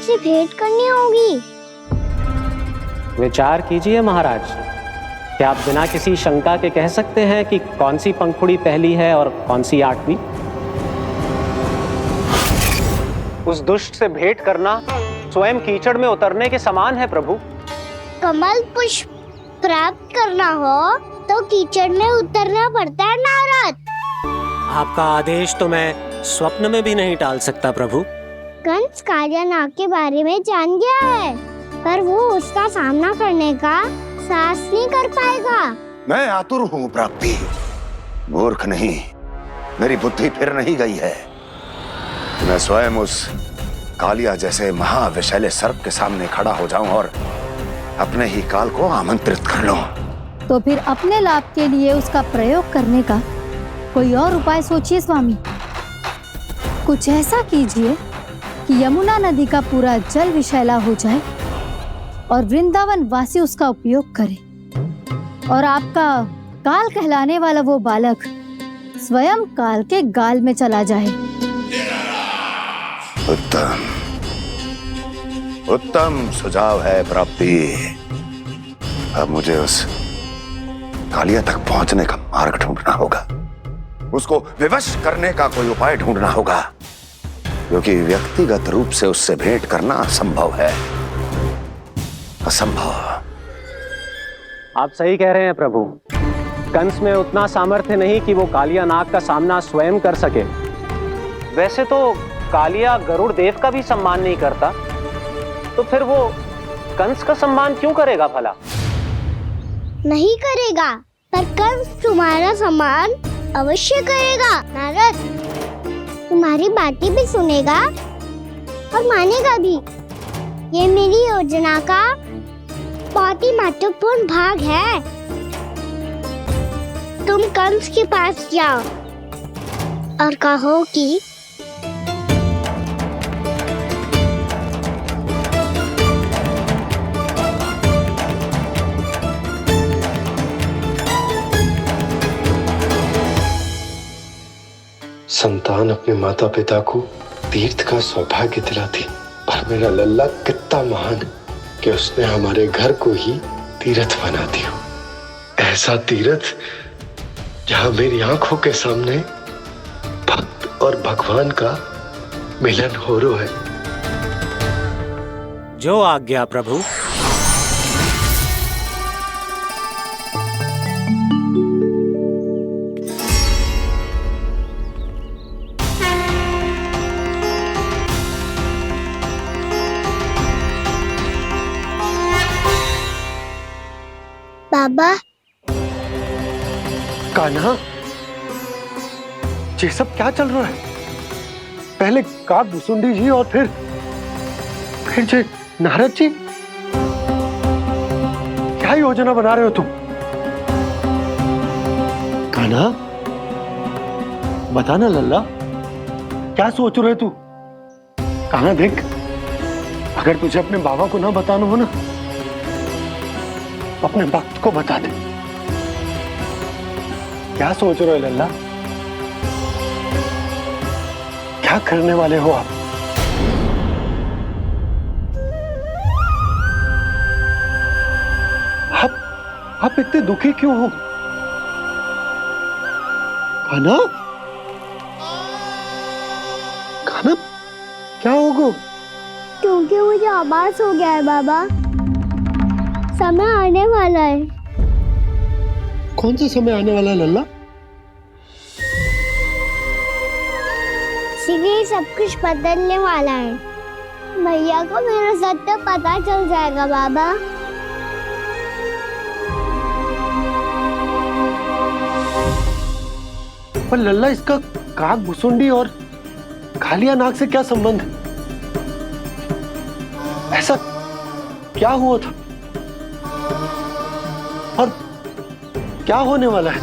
से भेंट करनी होगी। विचार कीजिए महाराज, क्या आप बिना किसी शंका के कह सकते हैं कि कौन सी पंखुड़ी पहली है और कौन सी 8वीं? उस दुष्ट से भेंट करना स्वयं कीचड़ में उतरने के समान है प्रभु। कमल पुष्प प्राप्त करना हो तो कीचड़ में उतरना पड़ता है नारद। आपका आदेश तो मैं स्वप्न में भी नहीं टाल सकता प्रभु। कंस कालियानाग के बारे में जान गया है, पर वो उसका सामना करने का साहस नहीं कर पाएगा। मैं आतुर हूँ प्राप्ति, मूर्ख नहीं। मेरी बुद्धि फिर नहीं गई है। मैं स्वयं उस कालिया जैसे महाविषैले सर्प के सामने खड़ा हो जाऊं और अपने ही काल को आमंत्रित कर लूं। तो फिर अपने लाभ के लिए उसका प्रयोग करने का कोई और उपाय सोचिए स्वामी। कुछ ऐसा कीजिए कि यमुना नदी का पूरा जल विषैला हो जाए और वृंदावन वासी उसका उपयोग करे, और आपका काल कहलाने वाला वो बालक स्वयं काल के गाल में चला जाए। उत्तम उत्तम सुझाव है प्राप्ति। अब मुझे उस कालिया तक पहुंचने का मार्ग ढूंढना होगा, उसको विवश करने का कोई उपाय ढूंढना होगा, क्योंकि व्यक्तिगत रूप से उससे भेंट करना असंभव है। असंभव। आप सही कह रहे हैं प्रभु। कंस में उतना सामर्थ्य नहीं कि वो कालिया नाग का सामना स्वयं कर सके। वैसे तो कालिया गरुड़ देव का भी सम्मान नहीं करता, तो फिर वो कंस का सम्मान क्यों करेगा भला? नहीं करेगा, पर कंस तुम्हारा सम्मान अवश्य करेगा नारद। तुम्हारी बातें भी सुनेगा और मानेगा भी। ये मेरी योजना का बहुत ही महत्वपूर्ण भाग है। तुम कंस के पास जाओ और कहो कि संतान अपने माता पिता को तीर्थ का सौभाग्य दिलाती, और मेरा लल्ला कितना महान कि उसने हमारे घर को ही तीर्थ बना दिया। ऐसा तीर्थ जहां मेरी आंखों के सामने भक्त और भगवान का मिलन हो रहा है। जो आज्ञा प्रभु। बाबा, कान्हा, ये सब क्या चल रहा है? पहले काक भुसुंडी जी और फिर जे नारद जी। क्या योजना बना रहे हो तुम? कान्हा, बताना लल्ला, क्या सोच रहे तू? कान्हा देख, अगर तुझे अपने बाबा को ना बताना हो ना, अपने भक्त को बता दे। क्या सोच रहे हो लल्ला? क्या करने वाले हो आप? आप इतने दुखी क्यों हो? कान्हा, कान्हा, क्या होगा? क्योंकि मुझे आभास हो गया है बाबा, समय आने वाला है। कौन सा समय आने वाला है लल्ला? इसीलिए सब कुछ बदलने वाला है। भैया को मेरा सत्य पता चल जाएगा बाबा। पर लल्ला, इसका काक भुसुंडी और कालिया नाग से क्या संबंध है? ऐसा क्या हुआ था और क्या होने वाला है?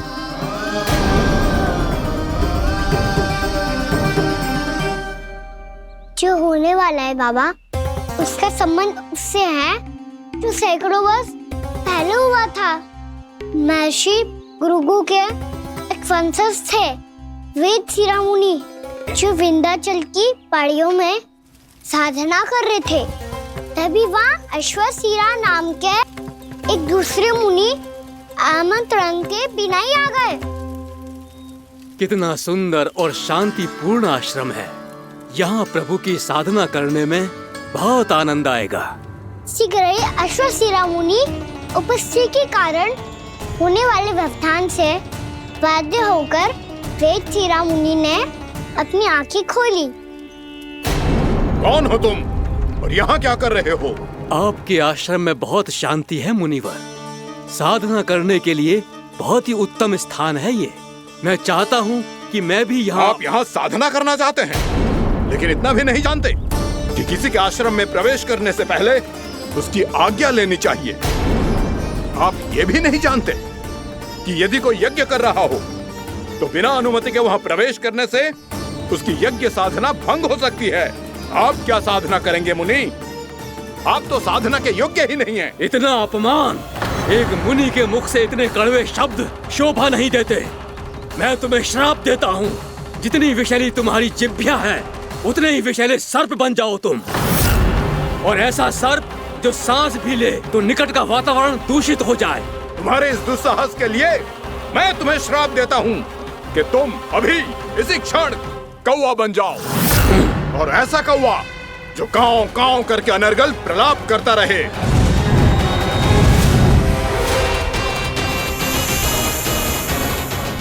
जो होने वाला है बाबा, उसका संबंध उससे है जो सैकड़ों वर्ष पहले हुआ था। महर्षि भृगु के एक वंशज थे वेद शिरोमणि, जो विंध्याचल की पहाड़ियों में साधना कर रहे थे, तभी वहाँ अश्वसीरा नाम के एक दूसरे मुनि आमंत्रण के बिना ही आ गए। कितना सुंदर और शांतिपूर्ण आश्रम है। यहाँ प्रभु की साधना करने में बहुत आनंद आएगा। शीघ्र ही अश्वसीरा मुनि उपस्थिति के कारण होने वाले व्यवधान से बाध्य होकर वेदसीरा मुनि ने अपनी आंखें खोली। कौन हो तुम और यहाँ क्या कर रहे हो? आपके आश्रम में बहुत शांति है मुनिवर। साधना करने के लिए बहुत ही उत्तम स्थान है ये। मैं चाहता हूँ कि मैं भी यहाँ। आप यहाँ साधना करना चाहते हैं, लेकिन इतना भी नहीं जानते कि किसी के आश्रम में प्रवेश करने से पहले उसकी आज्ञा लेनी चाहिए। आप ये भी नहीं जानते कि यदि कोई यज्ञ कर रहा हो तो बिना अनुमति के वहाँ प्रवेश करने से उसकी यज्ञ साधना भंग हो सकती है। आप क्या साधना करेंगे मुनि? आप तो साधना के योग्य ही नहीं हैं। इतना अपमान! एक मुनि के मुख से इतने कड़वे शब्द शोभा नहीं देते। मैं तुम्हें श्राप देता हूँ, जितनी विषैली तुम्हारी जिह्वा है उतने ही विषैले सर्प बन जाओ तुम। और ऐसा सर्प जो सांस भी ले तो निकट का वातावरण दूषित हो जाए। तुम्हारे इस दुस्साहस के लिए मैं तुम्हें श्राप देता हूँ कि तुम अभी इसी क्षण कौवा बन जाओ, और ऐसा कौवा जो कांव कांव करके अनर्गल प्रलाप करता रहे।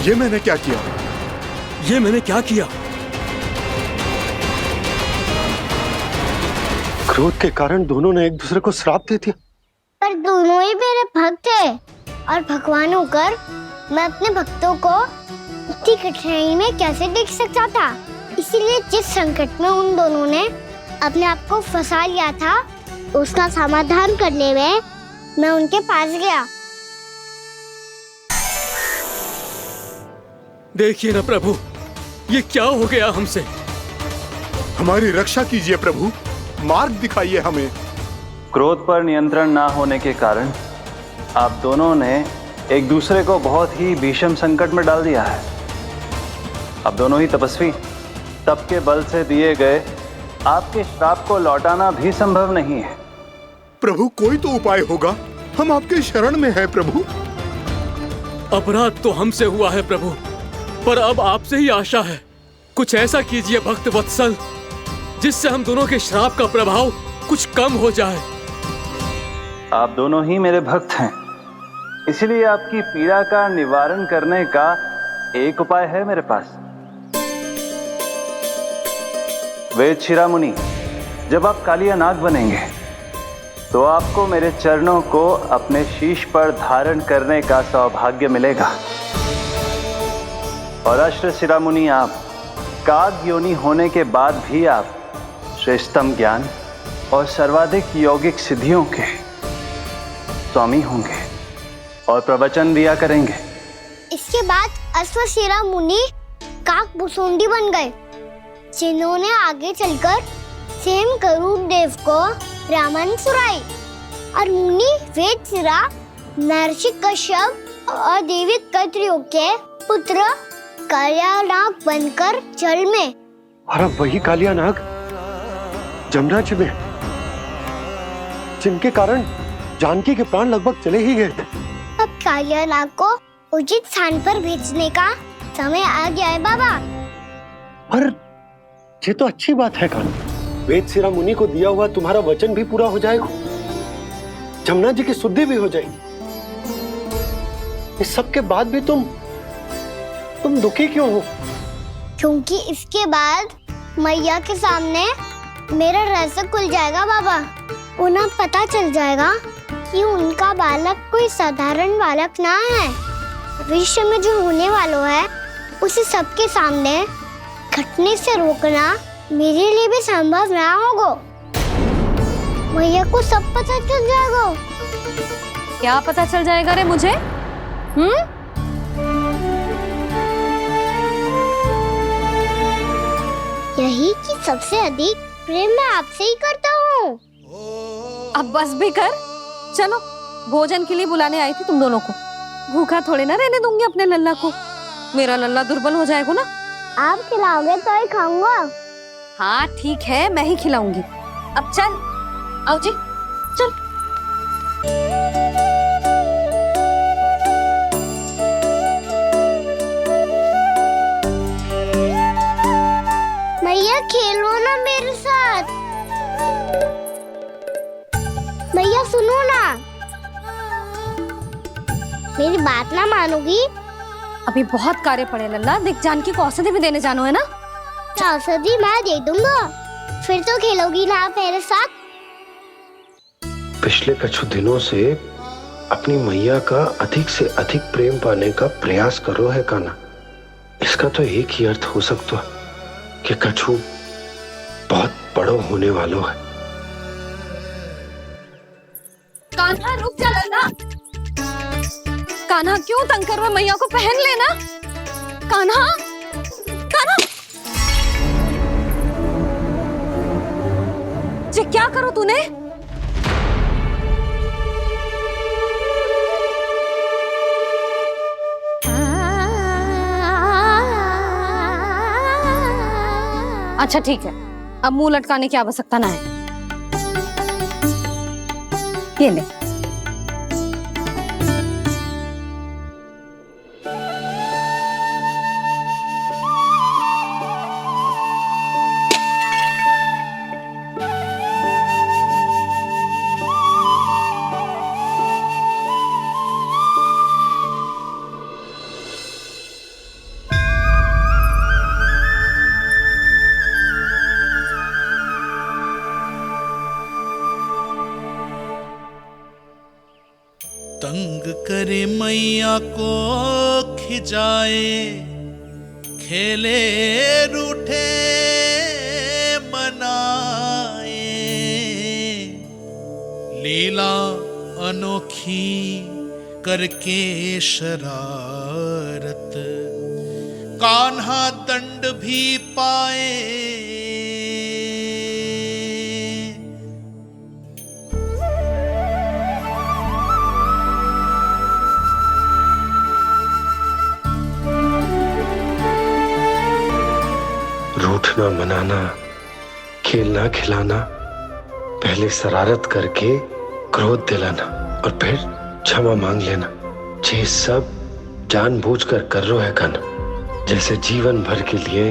ये मैंने क्या किया? ये मैंने क्या किया? क्रोध के कारण दोनों ने एक दूसरे को श्राप दे दिया। पर दोनों ही मेरे भक्त थे, और भगवान होकर मैं अपने भक्तों को इतनी कठिनाई में कैसे देख सकता था। इसीलिए जिस संकट में उन दोनों ने अपने आप को फंसा लिया था, उसका समाधान करने में मैं उनके पास गया। देखिए ना प्रभु, ये क्या हो गया हमसे। हमारी रक्षा कीजिए प्रभु, मार्ग दिखाइए हमें। क्रोध पर नियंत्रण ना होने के कारण आप दोनों ने एक दूसरे को बहुत ही भीषण संकट में डाल दिया है। आप दोनों ही तपस्वी, तप के बल से दिए गए आपके श्राप को लौटाना भी संभव नहीं है। प्रभु कोई तो उपाय होगा, हम आपके शरण में हैं प्रभु। अपराध तो हमसे हुआ है प्रभु, पर अब आपसे ही आशा है। कुछ ऐसा कीजिए भक्त वत्सल, जिससे हम दोनों के श्राप का प्रभाव कुछ कम हो जाए। आप दोनों ही मेरे भक्त हैं, इसलिए आपकी पीड़ा का निवारण करने का एक उपाय है मेरे पास। वेदशिरा मुनि, जब आप कालिया नाग बनेंगे तो आपको मेरे चरणों को अपने शीश पर धारण करने का सौभाग्य मिलेगा। और अश्वशिरा मुनि, आप काग योनि होने के बाद भी आप श्रेष्ठतम ज्ञान और सर्वाधिक यौगिक सिद्धियों के स्वामी होंगे और प्रवचन दिया करेंगे। इसके बाद अश्वशिरा मुनि काकभूषुंडी बन गए, जिन्होंने आगे चलकर स्वयं गरुड़ देव को रामायण सुनाई। और मुनि वेदशिरा महर्षि कश्यप और देवी कत्रियों के पुत्र कालिया नाग बनकर जल में। और अब वही कालिया नाग जमराज में, जिनके कारण जानकी के प्राण लगभग चले ही गए थे। अब कालिया नाग को उचित स्थान पर भेजने का समय आ गया है बाबा। पर ये तो अच्छी बात है कान्हा, वेदशिरा मुनि को दिया हुआ तुम्हारा वचन भी पूरा हो जाएगा, जमुना जी की शुद्धि भी हो जाएगी। इस सब के बाद भी तुम दुखी क्यों हो? क्योंकि इसके बाद मैया के सामने मेरा रहस्य खुल जाएगा बाबा। उन्हें पता चल जाएगा कि उनका बालक कोई साधारण बालक ना है। भविष्य में जो होने वाला है उसे सबके सामने घटने से रोकना मेरे लिए भी संभव ना होगा। मैया को सब पता चल जाएगा। क्या पता चल जाएगा रे मुझे? यही कि सबसे अधिक प्रेम मैं आपसे ही करता हूँ। अब बस भी कर, चलो भोजन के लिए बुलाने आई थी तुम दोनों को। भूखा थोड़े ना रहने दूंगी अपने लल्ला को, मेरा लल्ला दुर्बल हो जाएगा ना। आप खिलाओगे तो ही खाऊंगा। हाँ ठीक है, मैं ही खिलाऊंगी। अब चल, आओ जी, चल। मैया खेलो ना मेरे साथ। मैया सुनो ना, मेरी बात ना मानोगी? अभी बहुत कार्य पड़े लल्ला, देख जानकी को औषधि भी देने जानो है ना। औषधि मैं दे दूंगा, फिर तो खेलोगी ना आप मेरे साथ? पिछले कुछ दिनों से अपनी मैया का अधिक से अधिक प्रेम पाने का प्रयास करो है कान्हा। इसका तो एक ही अर्थ हो सकता कि कछु बहुत बड़ो होने वालों है। कान्हा रुक जा लल्ला। कान्हा क्यों तंग कर रहा है? मैया को पहन लेना। कान्हा, कान्हा, ये क्या करो तूने? अच्छा ठीक है, अब मुंह लटकाने की आवश्यकता ना है। ये ले। तंग करे मैया को खिजाए, खेले रूठे मनाए, लीला अनोखी करके शरारत, कान्हा दंड भी पाए। रूठना मनाना, खेलना खिलाना, पहले शरारत करके क्रोध दिलाना और फिर क्षमा मांग लेना, ये सब जानबूझकर कर रहे है कान्हा। जैसे जीवन भर के लिए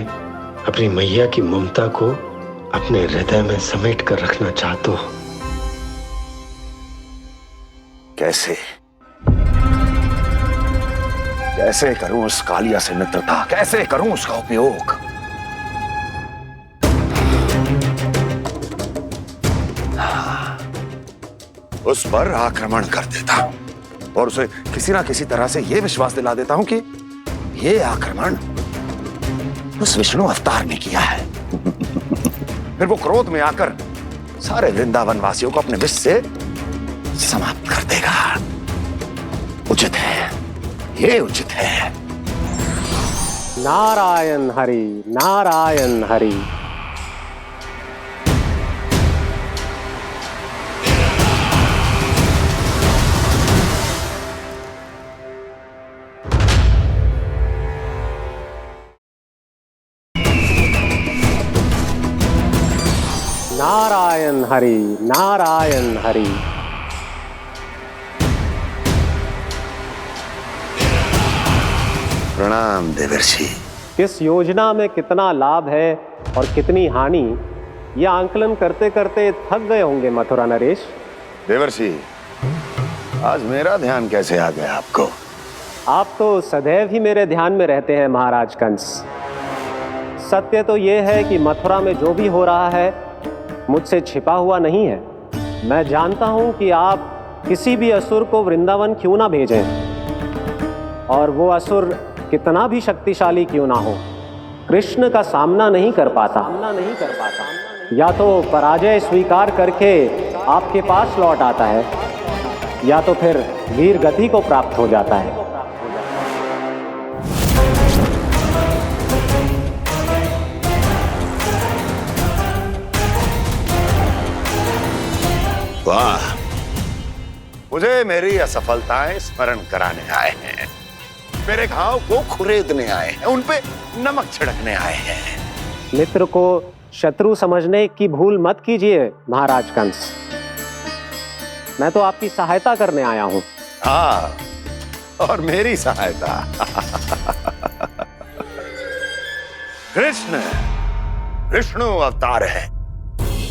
अपनी मैया की ममता को अपने हृदय में समेट कर रखना चाहते हो। कैसे कैसे करूं उस कालिया से मित्रता, कैसे करूं उसका उपयोग? उस पर आक्रमण कर देता और उसे किसी ना किसी तरह से यह विश्वास दिला देता हूं कि यह आक्रमण उस विष्णु अवतार ने किया है। फिर वो क्रोध में आकर सारे वृंदावन वासियों को अपने विष से समाप्त कर देगा। उचित है, ये उचित है। नारायण हरि, नारायण हरि। नारायण हरि, नारायण हरि। प्रणाम देवर्षि। किस योजना में कितना लाभ है और कितनी हानि, यह आंकलन करते करते थक गए होंगे मथुरा नरेश। देवर्षि, आज मेरा ध्यान कैसे आ गया आपको? आप तो सदैव ही मेरे ध्यान में रहते हैं महाराज कंस। सत्य तो यह है कि मथुरा में जो भी हो रहा है मुझसे छिपा हुआ नहीं है। मैं जानता हूं कि आप किसी भी असुर को वृंदावन क्यों ना भेजें, और वो असुर कितना भी शक्तिशाली क्यों ना हो, कृष्ण का सामना नहीं कर पाता। या तो पराजय स्वीकार करके आपके पास लौट आता है, या तो फिर वीर गति को प्राप्त हो जाता है। वाह, मुझे मेरी असफलताएं स्मरण कराने आए हैं, मेरे घाव को खुरेदने आए हैं, उन पे नमक छिड़कने आए हैं। मित्र को शत्रु समझने की भूल मत कीजिए महाराज कंस। मैं तो आपकी सहायता करने आया हूं। हाँ, और मेरी सहायता। कृष्ण विष्णु अवतार है,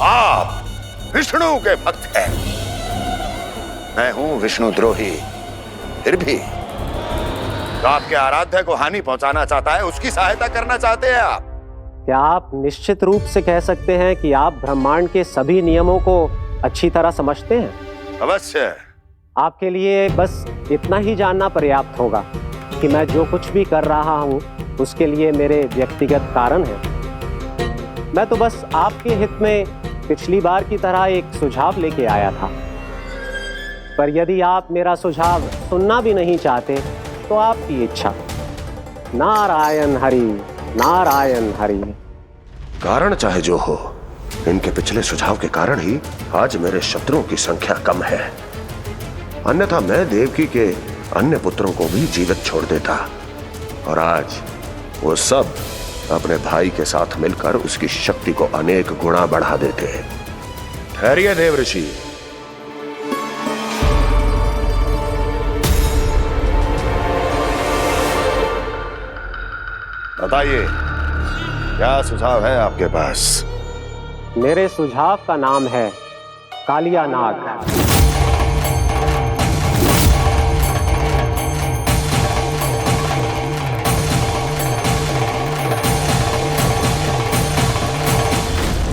आप विष्णु के भक्त हैं। मैं हूं विष्णु द्रोही, फिर भी तो आपके आराध्य को हानि पहुंचाना चाहता है, उसकी सहायता करना चाहते हैं आप। क्या आप निश्चित रूप से कह सकते हैं कि आप ब्रह्मांड के सभी नियमों को अच्छी तरह समझते हैं? अवश्य। आपके लिए बस इतना ही जानना पर्याप्त होगा कि मैं जो कुछ भी कर रहा हूं उसके लिए मेरे व्यक्तिगत कारण हैं। मैं तो बस आपके हित में पिछली बार की तरह एक सुझाव लेके आया था, पर यदि आप मेरा सुझाव सुनना भी नहीं चाहते तो आपकी इच्छा। नारायण हरि, नारायण हरि। कारण चाहे जो हो, इनके पिछले सुझाव के कारण ही आज मेरे शत्रुओं की संख्या कम है। अन्यथा मैं देवकी के अन्य पुत्रों को भी जीवित छोड़ देता, और आज वो सब अपने भाई के साथ मिलकर उसकी शक्ति को अनेक गुना बढ़ा देते। ठहरिए देव ऋषि। बताइए, क्या सुझाव है आपके पास? मेरे सुझाव का नाम है कालिया नाग।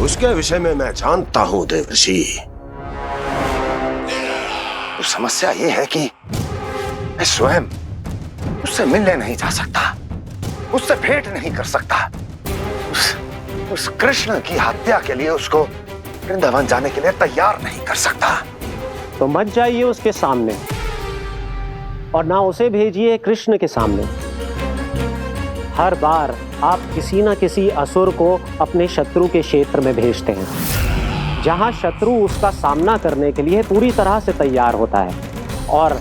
उसके विषय में मैं जानता हूं देवर्षि। तो समस्या यह है कि मैं स्वयं उससे मिलने नहीं जा सकता, उससे भेंट नहीं कर सकता। उस कृष्ण की हत्या के लिए उसको वृंदावन जाने के लिए तैयार नहीं कर सकता। तो मत जाइए उसके सामने, और ना उसे भेजिए कृष्ण के सामने। हर बार आप किसी न किसी असुर को अपने शत्रु के क्षेत्र में भेजते हैं, जहां शत्रु उसका सामना करने के लिए पूरी तरह से तैयार होता है और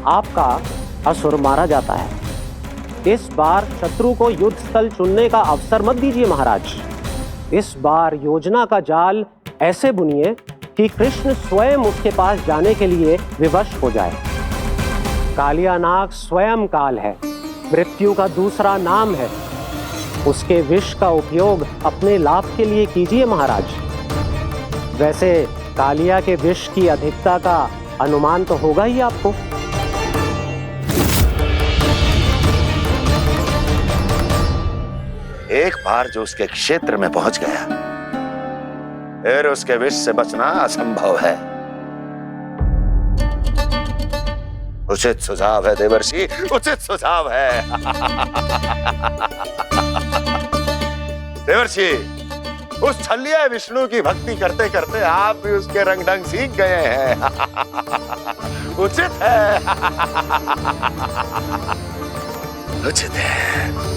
आपका असुर मारा जाता है। इस बार शत्रु को युद्ध स्थल चुनने का अवसर मत दीजिए महाराज। इस बार योजना का जाल ऐसे बुनिए कि कृष्ण स्वयं उसके पास जाने के लिए विवश हो जाए। कालिया नाग स्वयं काल है, मृत्यु का दूसरा नाम है। उसके विष का उपयोग अपने लाभ के लिए कीजिए महाराज। वैसे कालिया के विष की अधिकता का अनुमान तो होगा ही आपको। एक बार जो उसके क्षेत्र में पहुंच गया, फिर उसके विष से बचना असंभव है। उचित सुझाव है देवर्षि, उचित सुझाव है। देवर्षि, उस छलिया विष्णु की भक्ति करते करते आप भी उसके रंग ढंग सीख गए हैं। उचित है, उचित है।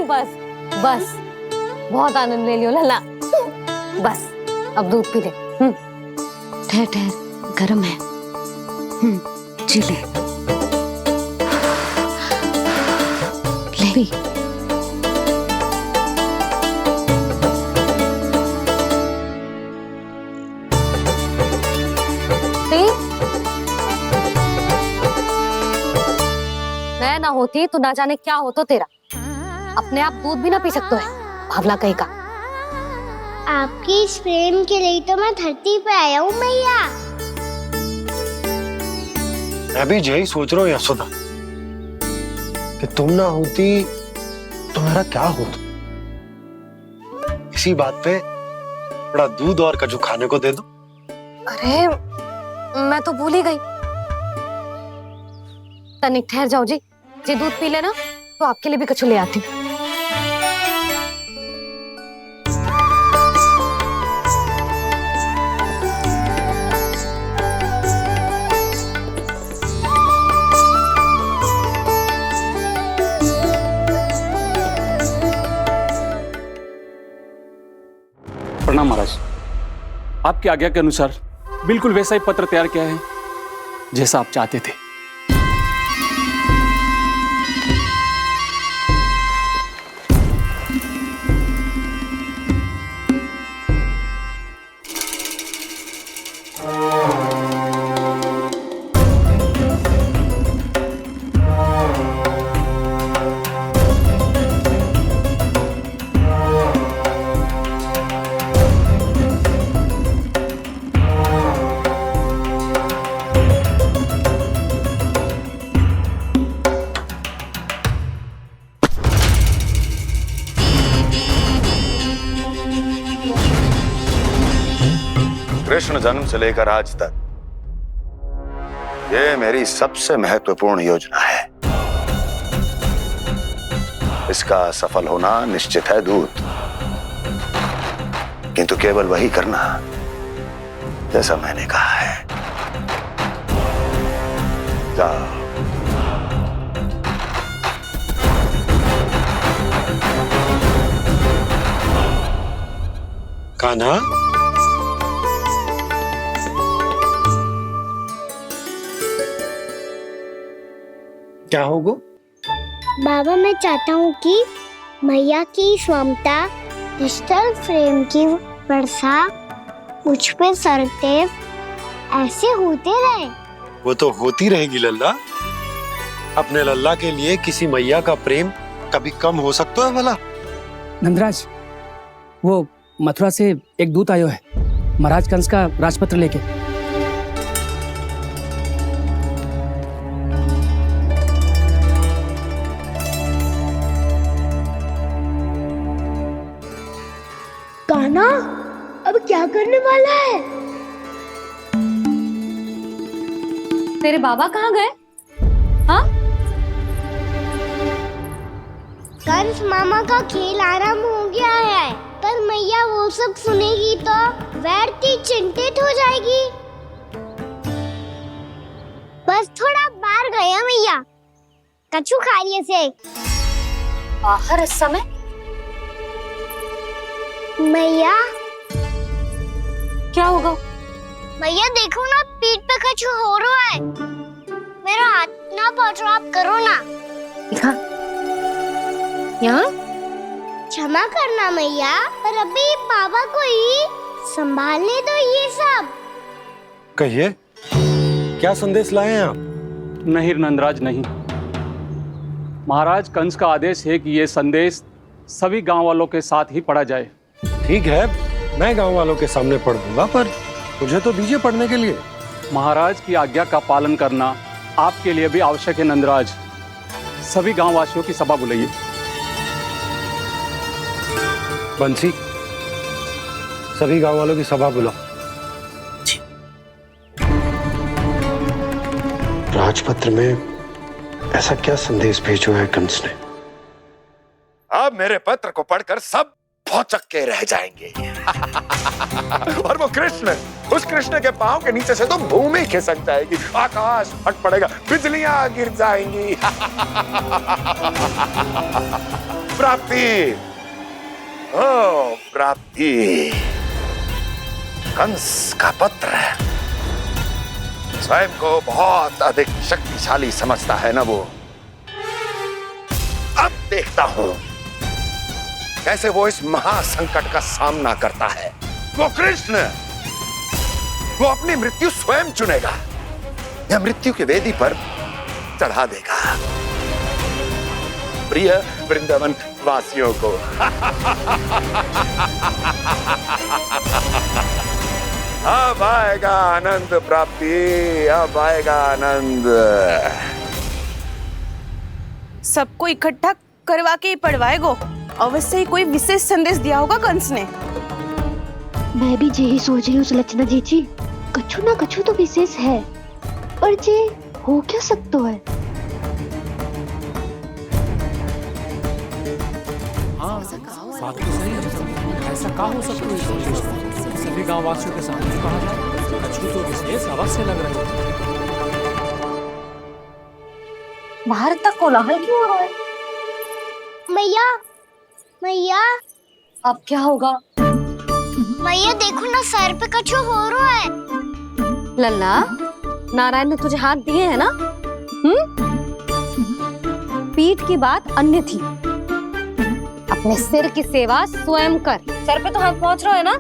बस बस, बहुत आनंद ले लियो लला। बस अब दूध पी ले। ठहर ठहर, गर्म है। जी ले ले। मैं ना होती तो ना जाने क्या हो तो तेरा। अपने आप दूध भी ना पी सकते है, भावला कहीं का। आपकी इस प्रेम के लिए तो मैं धरती पे आया हूँ मैया। मैं भी यही सोच रहा हूँ यशोदा, कि तुम ना होती तो मेरा क्या होता। इसी बात पे थोड़ा दूध और कजू खाने को दे दो। अरे मैं तो भूल ही गई। तनिक ठहर जाओ जी, दूध पी लेना तो आपके लिए भी कछु ले आती हूँ। प्रणाम महाराज। आपकी आज्ञा के अनुसार बिल्कुल वैसा ही पत्र तैयार किया है जैसा आप चाहते थे। कृष्ण जन्म से लेकर आज तक ये मेरी सबसे महत्वपूर्ण योजना है। इसका सफल होना निश्चित है दूत, किंतु केवल वही करना जैसा मैंने कहा है। जाओ। कान्हा, क्या होगा? बाबा, मैं चाहता हूँ कि मैया की स्वमता क्रिस्टल फ्रेम की वर्षा मुझ पे सरतेव ऐसे होते रहे। वो तो होती रहेगी लल्ला। अपने लल्ला के लिए किसी मैया का प्रेम कभी कम हो सकता है भला? नंदराज, वो मथुरा से एक दूत आयो है महाराज कंस का राजपत्र लेके। कान्हा, अब क्या करने वाला है? तेरे बाबा कहाँ गए? हाँ? कंस मामा का खेल आरंभ हो गया है, पर मैया वो सब सुनेगी तो व्यर्थ चिंतित हो जाएगी। बस थोड़ा बाहर गया मैया, कछु खा लिए से। बाहर इस समय? मैया, क्या होगा? मैया देखो ना, पीठ पे कुछ हो रहा है। मेरा हाथ ना पकड़ो, आप करो ना। दिखा। यहाँ? क्षमा करना मैया, पर अभी बाबा को ही संभालने दो ये सब। कहिए, क्या संदेश लाए हैं आप? नहीं नंदराज, नहीं। महाराज कंस का आदेश है कि ये संदेश सभी गांव वालों के साथ ही पढ़ा जाए। ठीक है, मैं गांव वालों के सामने पढ़ दूंगा, पर मुझे तो दीजिए पढ़ने के लिए। महाराज की आज्ञा का पालन करना आपके लिए भी आवश्यक है नंदराज। सभी गांव वासियों की सभा बुलाइए। बंसी, सभी गांव वालों की सभा बुलाओ। राजपत्र में ऐसा क्या संदेश भेजो है कंस ने? अब मेरे पत्र को पढ़कर सब भौचक के रह जाएंगे। और वो कृष्ण, उस कृष्ण के पांव के नीचे से तो भूमि खिसक जाएगी, आकाश फट पड़ेगा, बिजलियां गिर जाएंगी। प्राप्ति, ओ प्राप्ति, कंस का पत्र। स्वयं को बहुत अधिक शक्तिशाली समझता है ना वो। अब देखता हूं कैसे वो इस महासंकट का सामना करता है। वो कृष्ण, वो अपनी मृत्यु स्वयं चुनेगा या मृत्यु की वेदी पर चढ़ा देगा प्रिय वृंदावन वासियों को। अब आएगा आनंद प्राप्ति, अब आएगा आनंद। सबको इकट्ठा करवा के ही पढ़वाएगो। अवश्य ही कोई विशेष संदेश दिया होगा कंस ने। मैं भी यही सोच रही हूँ सुलक्षणा जीजी, कछु ना कछु तो विशेष है, पर जे हो क्या सकता है? हाँ, बात तो सही है। ऐसा क्या हो सकता है? सभी गांव वासियों के सामने कहा जाए, कछु तो विशेष अवश्य लग रहा है। बाहर तक कोलाहल क्यों हो रहा है? मैया, मैया, अब क्या होगा? मैया देखो ना, सर पे कछु हो रहा है। लल्ला, नारायण ने तुझे हाथ दिए हैं ना? पीठ की बात अन्य थी। अपने सिर की सेवा स्वयं कर। सर पे तो हाथ पहुंच रहा है ना?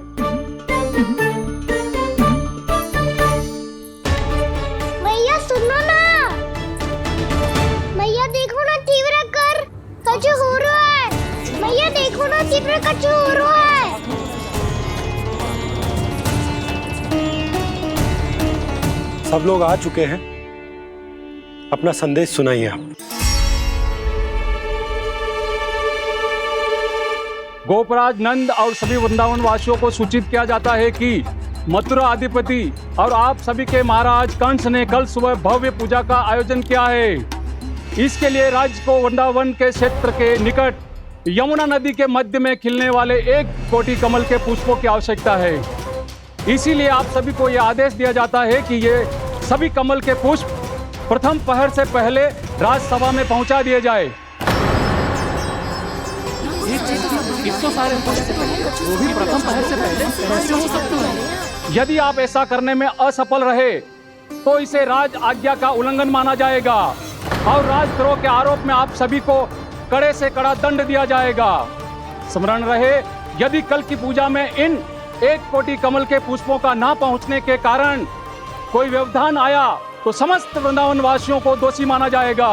मैया सुनो ना, मैया देखो ना, तीव्र कर कछु हो रहा है। मैया देखो ना, तीव्र कछु हो रहा है। सब लोग आ चुके हैं, अपना संदेश सुनाइए आप। गोपराज नंद और सभी वृंदावन वासियों को सूचित किया जाता है कि मथुरा अधिपति और आप सभी के महाराज कंस ने कल सुबह भव्य पूजा का आयोजन किया है। इसके लिए राज्य को वृंदावन के क्षेत्र के निकट यमुना नदी के मध्य में खिलने वाले 1 कोटि कमल के पुष्पों की आवश्यकता है। इसीलिए आप सभी को यह आदेश दिया जाता है कि ये सभी कमल के पुष्प प्रथम पहर से पहले राजसभा में पहुंचा दिए जाए। सारे वो भी प्रथम पहर से पहले कैसे हो सकते हैं? यदि आप ऐसा करने में असफल रहे तो इसे राज आज्ञा का उल्लंघन माना जाएगा और राजद्रोह के आरोप में आप सभी को कड़े से कड़ा दंड दिया जाएगा। स्मरण रहे, यदि कल की पूजा में इन 1 कोटि कमल के पुष्पों का ना पहुंचने के कारण कोई व्यवधान आया तो समस्त वृंदावन वासियों को दोषी माना जाएगा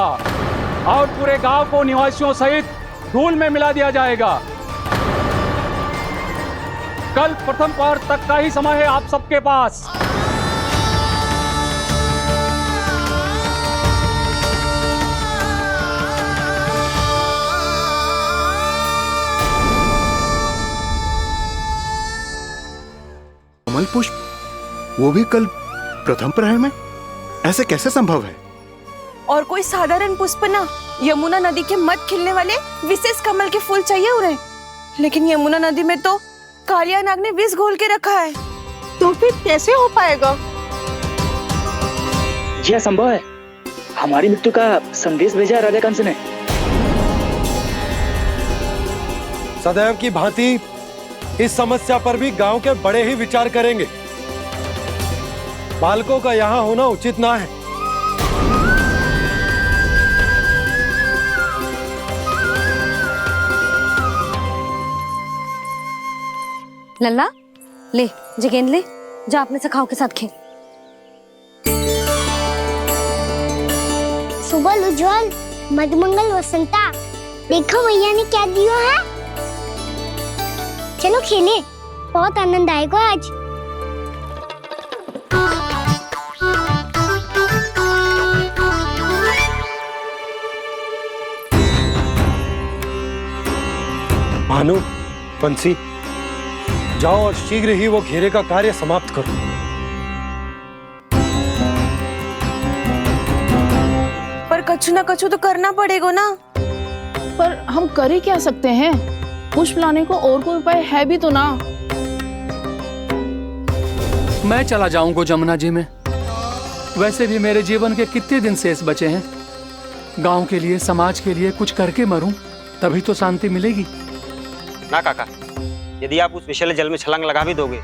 और पूरे गांव को निवासियों सहित धूल में मिला दिया जाएगा। कल प्रथम पहर तक का ही समय है आप सबके पास। कमल पुष्प, वो भी कल प्रथम प्रहर में? ऐसे कैसे संभव है? और कोई साधारण पुष्प ना, यमुना नदी के मध्य खिलने वाले विशेष कमल के फूल चाहिए उन्हें। लेकिन यमुना नदी में तो कालिया नाग ने विष घोल के रखा है, तो फिर कैसे हो पाएगा? यह संभव है। हमारी मृत्यु का संदेश भेजा राजा कंस ने। सदैव की भांति इस समस्या पर भी गांव के बड़े ही विचार करेंगे। बालकों का यहाँ होना उचित ना है। लल्ला, ले जगेंद ले, जा अपने सखाओं के साथ खेल। सुबह उज्जवल, मधुमंगल वसंता, देखो मैया ने क्या दिया है। चलो खेलें, बहुत आनंद आएगा आज। भानु, बंसी, जाओ और शीघ्र ही वो घेरे का कार्य समाप्त करो। पर कछु ना कछु तो करना पड़ेगा ना। पर हम कर ही क्या सकते हैं? पुष्प लाने को और कोई उपाय है भी तो ना। मैं चला जाऊंगा जमुना जी में। वैसे भी मेरे जीवन के कितने दिन शेष बचे हैं। गांव के लिए, समाज के लिए कुछ करके मरूं, तभी तो शांति मिलेगी। ना काका, यदि आप उस विषैले जल में छलांग लगा भी दोगे,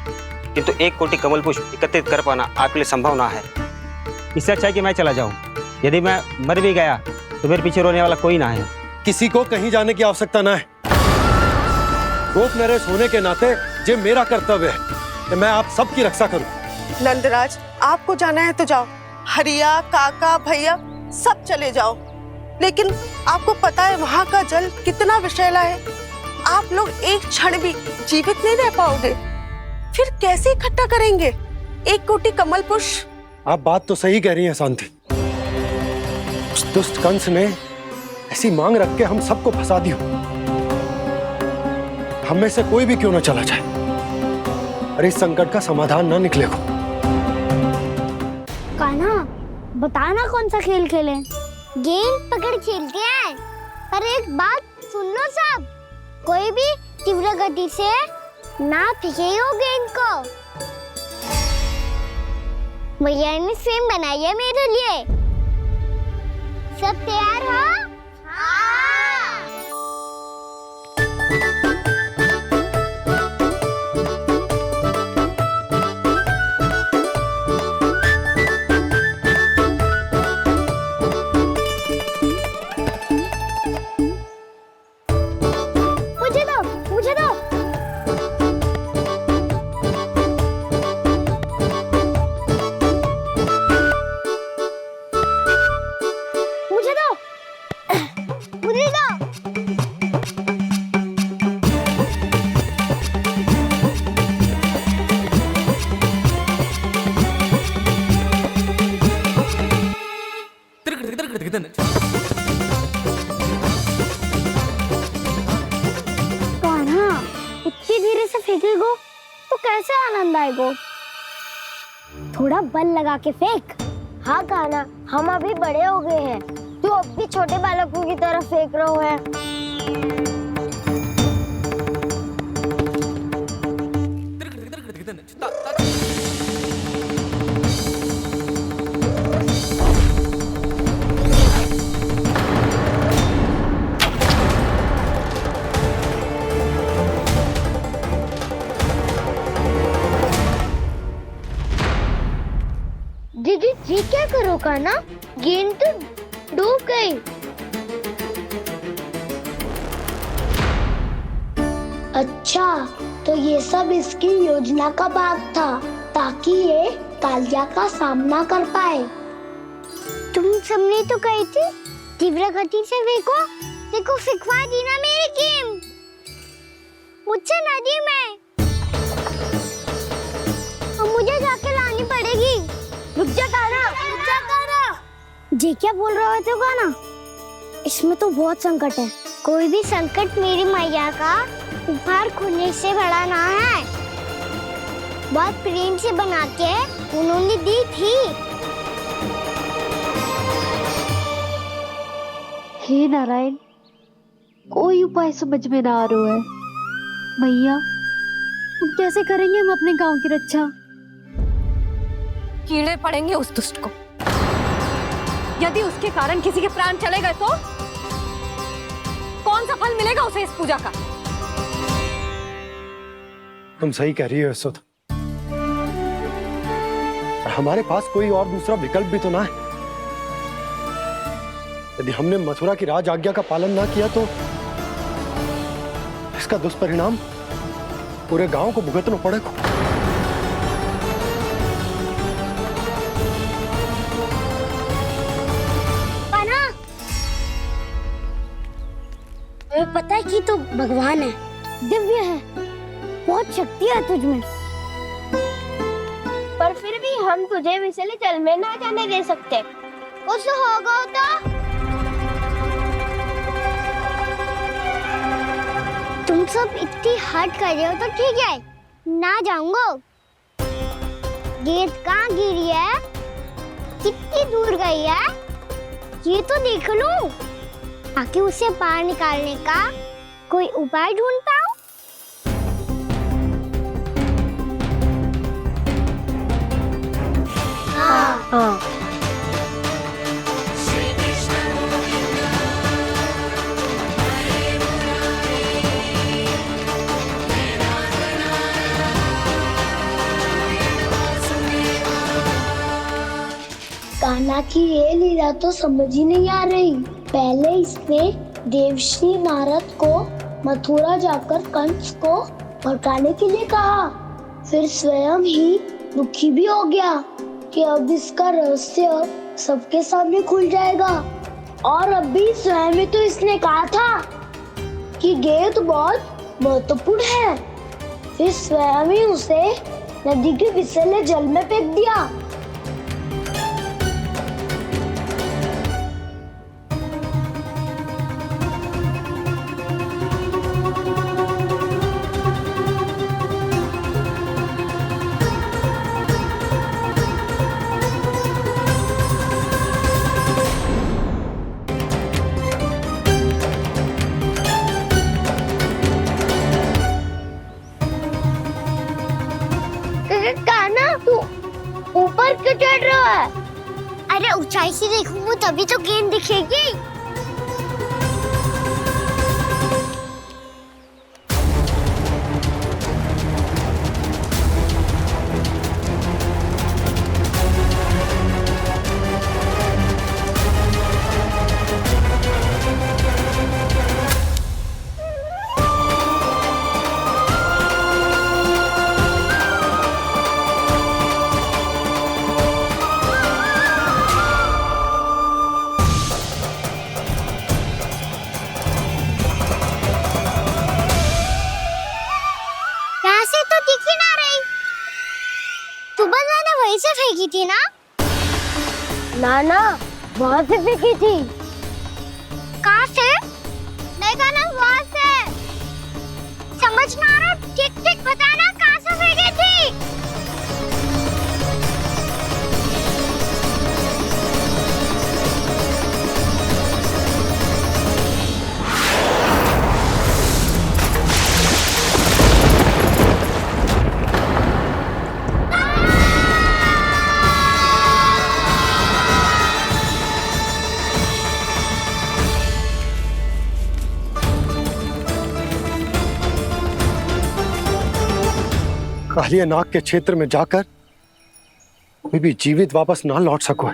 किंतु 1 कोटि कमल पुष्प एकत्रित कर पाना आपके लिए संभव ना है। इससे अच्छा है कि मैं चला जाऊं। यदि मैं मर भी गया तो मेरे पीछे रोने वाला कोई ना है। किसी को कहीं जाने की आवश्यकता ना है। गोप नरेश होने के नाते ये मेरा कर्तव्य है कि मैं आप सबकी रक्षा करूं। नंदराज, आपको जाना है तो जाओ। हरिया, काका, भैया सब चले जाओ। लेकिन आपको पता है वहाँ का जल कितना विषैला है। आप लोग एक क्षण भी जीवित नहीं रह पाओगे। फिर कैसे इकट्ठा करेंगे 1 कोटि कमल पुष्प? आप बात तो सही कह रही हैं शांति। उस दुष्ट कंस ने ऐसी मांग रख के हम सबको फंसा दिया। हम में से कोई भी क्यों ना चला जाए और इस संकट का समाधान ना निकले को। कान्हा, बताना कौन सा खेल खेलें? गेंद पकड़ खेलते हैं। पर एक बात सुन लो सब, कोई भी तीव्र गति से ना फेंकेगा गेंद को। भैया ने फ्रेम बनाई है मेरे लिए। सब तैयार हो? हाँ। कान्हा, इतनी धीरे से फेंकेगो तो कैसे आनंद आएगो? थोड़ा बल लगा के फेंक। हाँ कान्हा, हम अभी बड़े हो गए हैं, तू अब भी छोटे बालकों की तरह फेंक रहे है। दीदी जी क्या करो कान्हा, गेंद तो डूब गई। अच्छा, तो ये सब इसकी योजना का भाग था ताकि ये कालिया का सामना कर पाए। तुम सबने तो कही थी तीव्र गति से फेंको, देखो फिकवा दी ना मेरी गेम मुझसे नदी में। अब मुझे जाके लानी पड़ेगी। रुक जा कान्हा, रुक जा कान्हा। जी क्या बोल रहे थे कान्हा? इसमें तो बहुत संकट है। कोई भी संकट मेरी मैया का उपहार खोने से बड़ा ना है। बहुत प्रेम से बना के उन्होंने दी थी। हे नारायण, कोई उपाय समझ में ना आ रहा है। मैया, अब कैसे करेंगे हम अपने गांव की रक्षा? कीड़े पड़ेंगे उस दुष्ट को। यदि उसके कारण किसी के प्राण चले गए तो कौन सा फल मिलेगा उसे इस पूजा का? तुम सही कह रही हो यशोदा, हमारे पास कोई और दूसरा विकल्प भी तो ना है। यदि हमने मथुरा की राज आज्ञा का पालन ना किया तो इसका दुष्परिणाम पूरे गांव को भुगतना पड़ेगा। तुम्हें पता है कि तू भगवान है, दिव्य है, बहुत शक्ति है तुझमें, पर फिर भी हम तुझे विषैले जल में ना जाने दे सकते। कुछ होगा तो तुम सब इतनी हट कर रहे हो तो ठीक है, ना जाऊंगा। गेंद कहाँ गिरी है, कितनी दूर गई है, ये तो देख लूं, ताकि उसे बाहर निकालने का कोई उपाय ढूंढ पाऊं। हाँ। कान्हा की ये लीला तो समझ ही नहीं आ रही। पहले इसने देवश्री नारद को मथुरा जाकर कंस को भड़काने के लिए कहा, फिर स्वयं ही दुखी भी हो गया कि अब इसका रहस्य सबके सामने खुल जाएगा। और अभी स्वयं ही तो इसने कहा था कि गेंद बहुत महत्वपूर्ण है, फिर स्वयं ही उसे नदी के विषैले जल में फेंक दिया। ऊपर क्यों चढ़ रहा है? अरे ऊंचाई से देखूंगा तभी तो गेंद दिखेगी। फेंकी थी ना? ना वहाँ से फेंकी थी। कहाँ से? देखा ना, वहाँ से। समझ ना आ रहा, ठीक ठीक बताना कहाँ से फेंकी थी? कालिया नाग के क्षेत्र में जाकर कोई भी जीवित वापस ना लौट सको।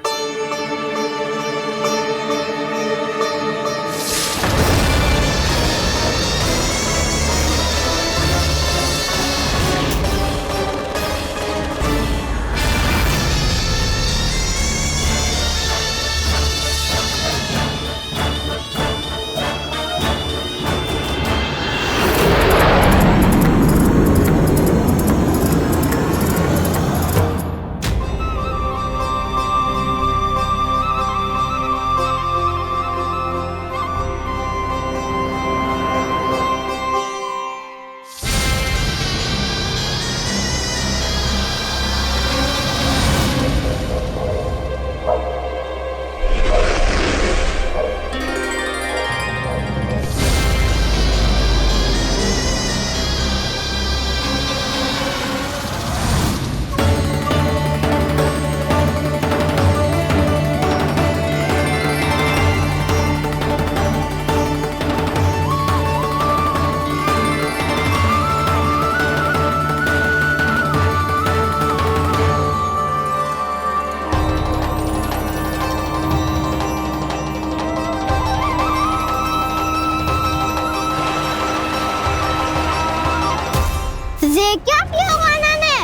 ये क्या किया वाना ने?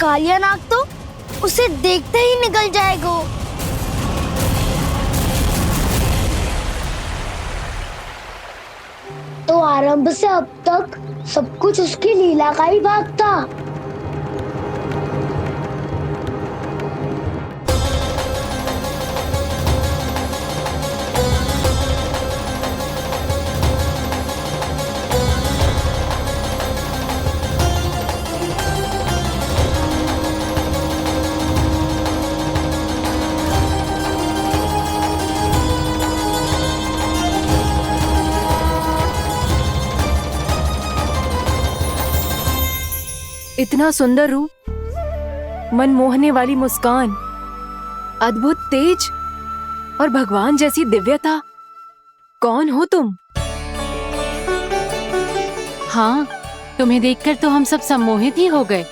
कालिया नाग तो उसे देखते ही निकल जाएगा। तो आरंभ से अब तक सब कुछ उसकी लीला का ही भाग था। इतना सुंदर रूप, मन मोहने वाली मुस्कान, अद्भुत तेज और भगवान जैसी दिव्यता। कौन हो तुम? हाँ, तुम्हें देखकर तो हम सब सम्मोहित ही हो गए।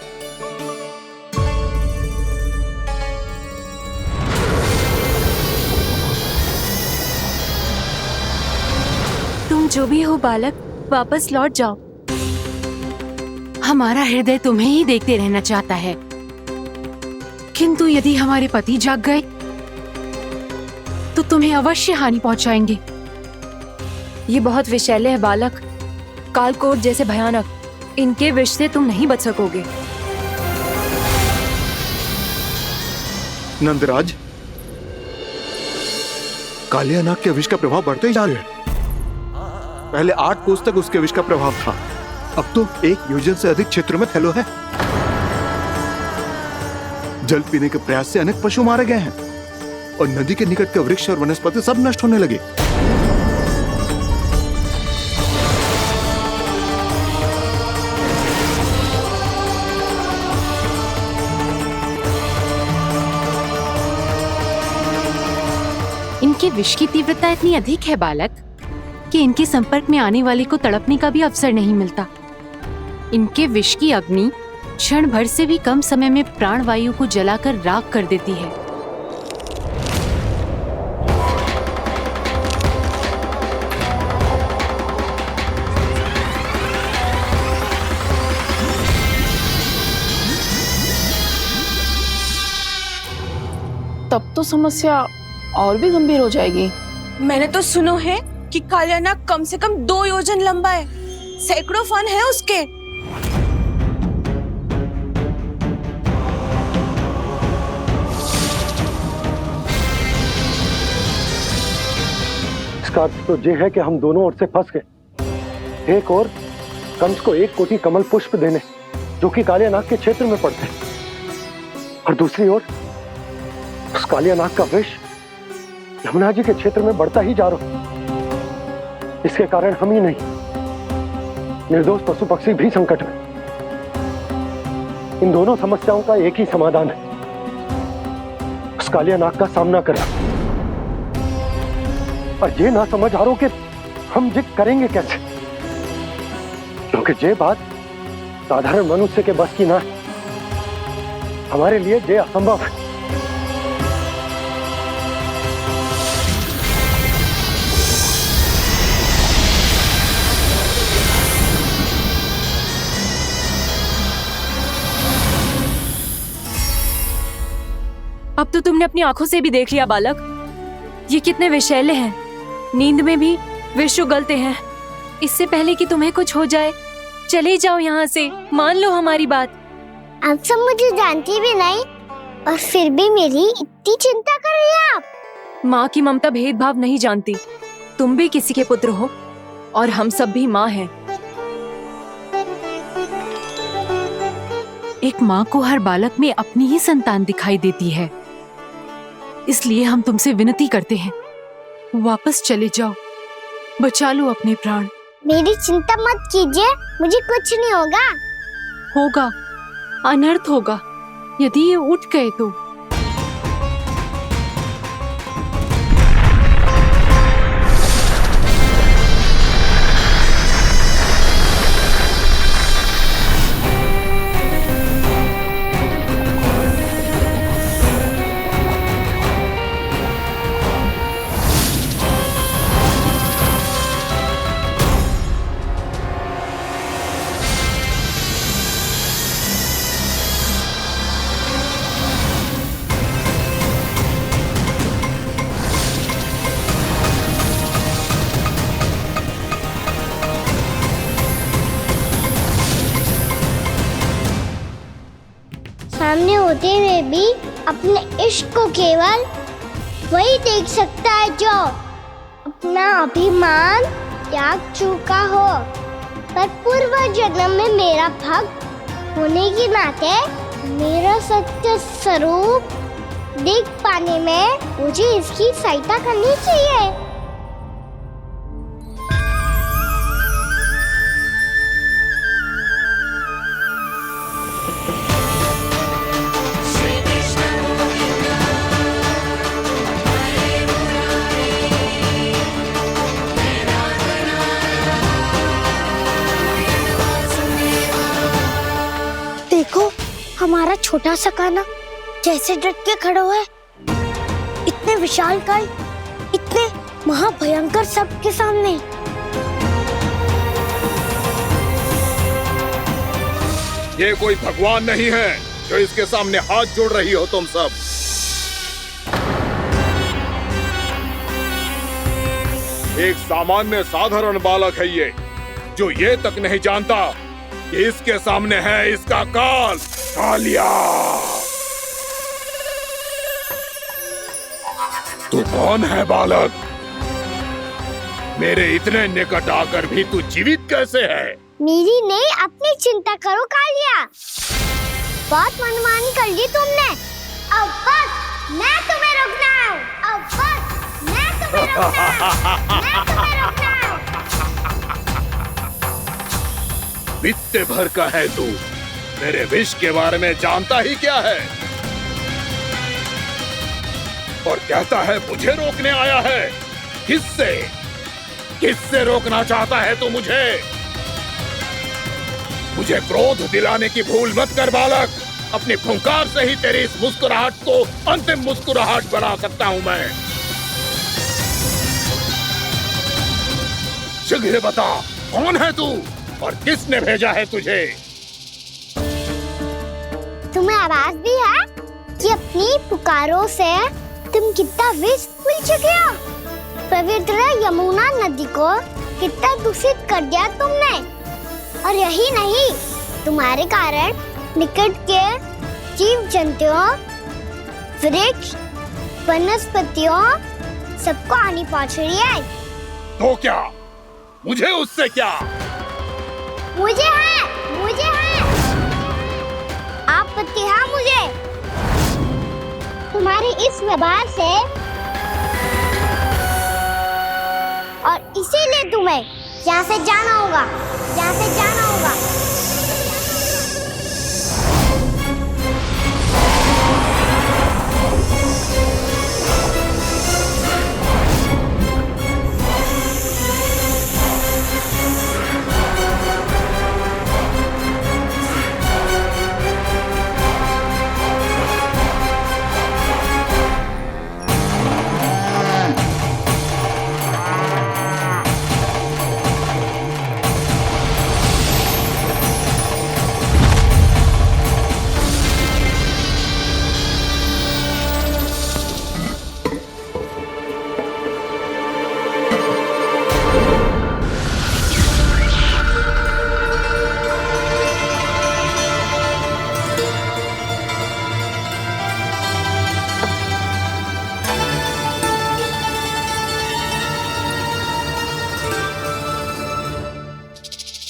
तुम जो भी हो बालक, वापस लौट जाओ। हमारा हृदय तुम्हें ही देखते रहना चाहता है, किंतु यदि हमारे पति जाग गए तो तुम्हें अवश्य हानि पहुंचाएंगे। ये बहुत विषैले है बालक, कालकोट जैसे भयानक। इनके विष से तुम नहीं बच सकोगे। नंदराज, कालिया नाग के विष का प्रभाव बढ़ते ही जा रहा है। पहले 8 कोस तक उसके विष का प्रभाव था, अब तो 1 योजन से अधिक क्षेत्र में फैलो है। जल पीने के प्रयास से अनेक पशु मारे गए हैं और नदी के निकट के वृक्ष और वनस्पति सब नष्ट होने लगे। इनके विष की तीव्रता इतनी अधिक है बालक कि इनके संपर्क में आने वाले को तड़पने का भी अवसर नहीं मिलता। इनके विष की अग्नि क्षण भर से भी कम समय में प्राण वायु को जलाकर राख कर देती है। तब तो समस्या और भी गंभीर हो जाएगी। मैंने तो सुनो है कि कालिया नाग कम से कम 2 योजन लंबा है, सैकड़ों फन है उसके। इसका अर्थ तो ये है कि हम दोनों ओर से फंस गए। एक और कंस को 1 कोटि कमल पुष्प देने जो कि कालियानाग के क्षेत्र में पड़ते हैं, और दूसरी ओर उस कालियानाग का विष यमुना जी के क्षेत्र में बढ़ता ही जा रहा। इसके कारण हम ही नहीं, निर्दोष पशु पक्षी भी संकट में। इन दोनों समस्याओं का एक ही समाधान है, उस कालियानाग का सामना करना। और ये ना समझ आ रहा कि हम ये करेंगे कैसे, क्योंकि ये बात साधारण मनुष्य के बस की ना है। हमारे लिए ये असंभव है। अब तो तुमने अपनी आंखों से भी देख लिया बालक, ये कितने विषैले हैं। नींद में भी विष उगलते हैं। इससे पहले कि तुम्हें कुछ हो जाए, चले जाओ यहाँ से, मान लो हमारी बात। आप सब मुझे जानती भी नहीं और फिर भी मेरी इतनी चिंता कर रही हैं आप। माँ की ममता भेदभाव नहीं जानती। तुम भी किसी के पुत्र हो और हम सब भी माँ हैं। एक माँ को हर बालक में अपनी ही संतान दिखाई देती है, इसलिए हम तुमसे विनती करते हैं, वापस चले जाओ, बचा लो अपने प्राण। मेरी चिंता मत कीजिए, मुझे कुछ नहीं होगा। होगा, अनर्थ होगा यदि ये उठ गए तो। सामने होते हुए भी अपने इश्क को केवल वही देख सकता है जो अपना अभिमान त्याग चुका हो। पर पूर्व जन्म में मेरा भक्त होने के नाते मेरा सत्य स्वरूप देख पाने में मुझे इसकी सहायता करनी चाहिए। देखो हमारा छोटा सा कान्हा कैसे डट के खड़ा हुआ है, इतने विशालकाय, इतने महाभयंकर सबके सामने। ये कोई भगवान नहीं है जो इसके सामने हाथ जोड़ रही हो तुम सब। एक सामान्य साधारण बालक है ये, जो ये तक नहीं जानता कि इसके सामने है इसका काल, कालिया। तू कौन है बालक? मेरे इतने निकट आकर भी तू जीवित कैसे है? मेरी नहीं, अपनी चिंता करो कालिया। बहुत मनमानी कर ली तुमने। अब बस मैं तुम्हें रोकना हूँ। अब बस मैं तुम्हें रोकना हूँ। बित्ते भर का है तू, मेरे विष के बारे में जानता ही क्या है? और कहता है मुझे रोकने आया है। किससे? किससे रोकना चाहता है तू मुझे? मुझे क्रोध दिलाने की भूल मत कर बालक। अपनी फुंकार से ही तेरी इस मुस्कुराहट को अंतिम मुस्कुराहट बना सकता हूं मैं। शीघ्र बता, कौन है तू और किसने भेजा है तुझे? तुम्हें आवाज भी है कि अपनी पुकारों से तुम कितना विष भूल चुके हो। पवित्र यमुना नदी को कितना दूषित कर दिया तुमने। और यही नहीं, तुम्हारे कारण निकट के जीव जंतुओं, वृक्ष, वनस्पतियों सबको हानि पहुंच रही है। तो क्या, मुझे उससे क्या? मुझे है आप पति हाँ मुझे। तुम्हारे इस व्यवहार से और इसीलिए तुम्हें यहाँ से जाना होगा।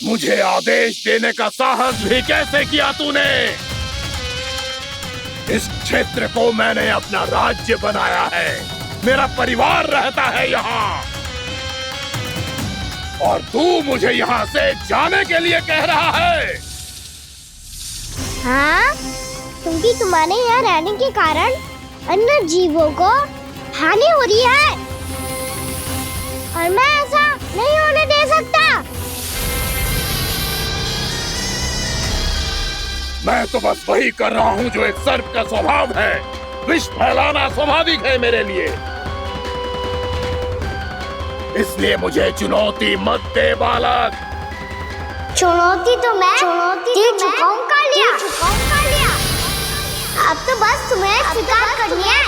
मुझे आदेश देने का साहस भी कैसे किया तूने? इस क्षेत्र को मैंने अपना राज्य बनाया है, मेरा परिवार रहता है यहाँ, और तू मुझे यहाँ से जाने के लिए कह रहा है? हाँ, क्योंकि तुम्हारे यहाँ रहने के कारण अन्य जीवों को हानि हो रही है और मैं ऐसा नहीं होने दे सकता। मैं तो बस वही कर रहा हूँ जो एक सर्प का स्वभाव है। विष फैलाना स्वाभाविक है मेरे लिए, इसलिए मुझे चुनौती मत दे बालक। चुनौती तो मैं दे चुका हूँ कालिया। अब तो बस तुम्हें स्वीकार करनी है।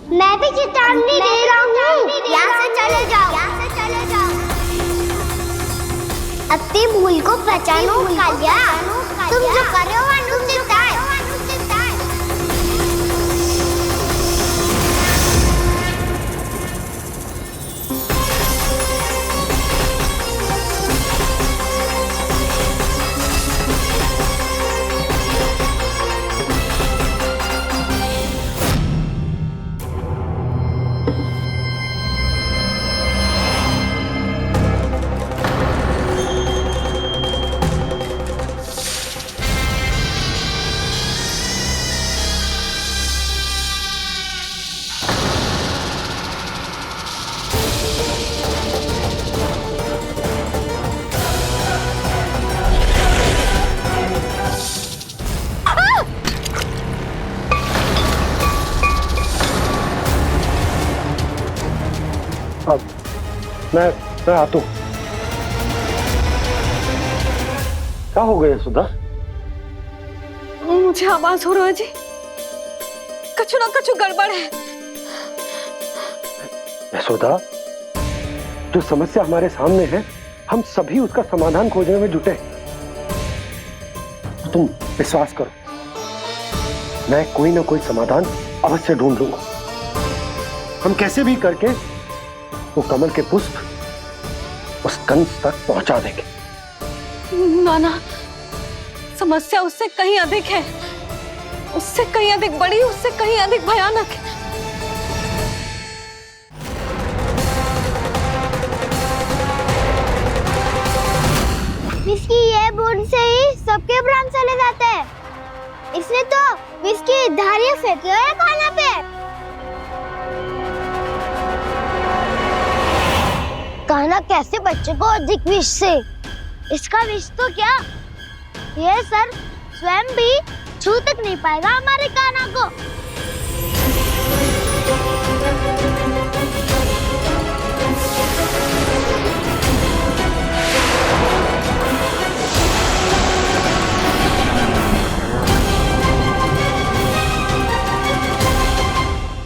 मैं भी चेतावनी दे रहा हूँ, यहाँ से चले जाओ। अपनी भूल को पहचानो कालिया, तुम जो कर रहे हो अनुचित है। मैं आता हूँ। क्या हो गया सुधा? मुझे आवाज हो रहा है जी, कछु ना कछु गड़बड़ है। यशोदा, जो समस्या हमारे सामने है, हम सभी उसका समाधान खोजने में जुटे। तो तुम विश्वास करो, मैं कोई ना कोई समाधान अवश्य ढूंढ लूंगा। हम कैसे भी करके वो कमल के पुष्प उस कंस तक पहुंचा देंगे। नाना, समस्या उससे कहीं अधिक है, उससे कहीं अधिक बड़ी, उससे कहीं अधिक भयानक है। तो विस्की धारियां फेंकी है खाना पे। कान्हा कैसे बच्चे को अधिक विष से? इसका विष तो क्या, ये सर स्वयं भी छू तक नहीं पाएगा हमारे कान्हा को।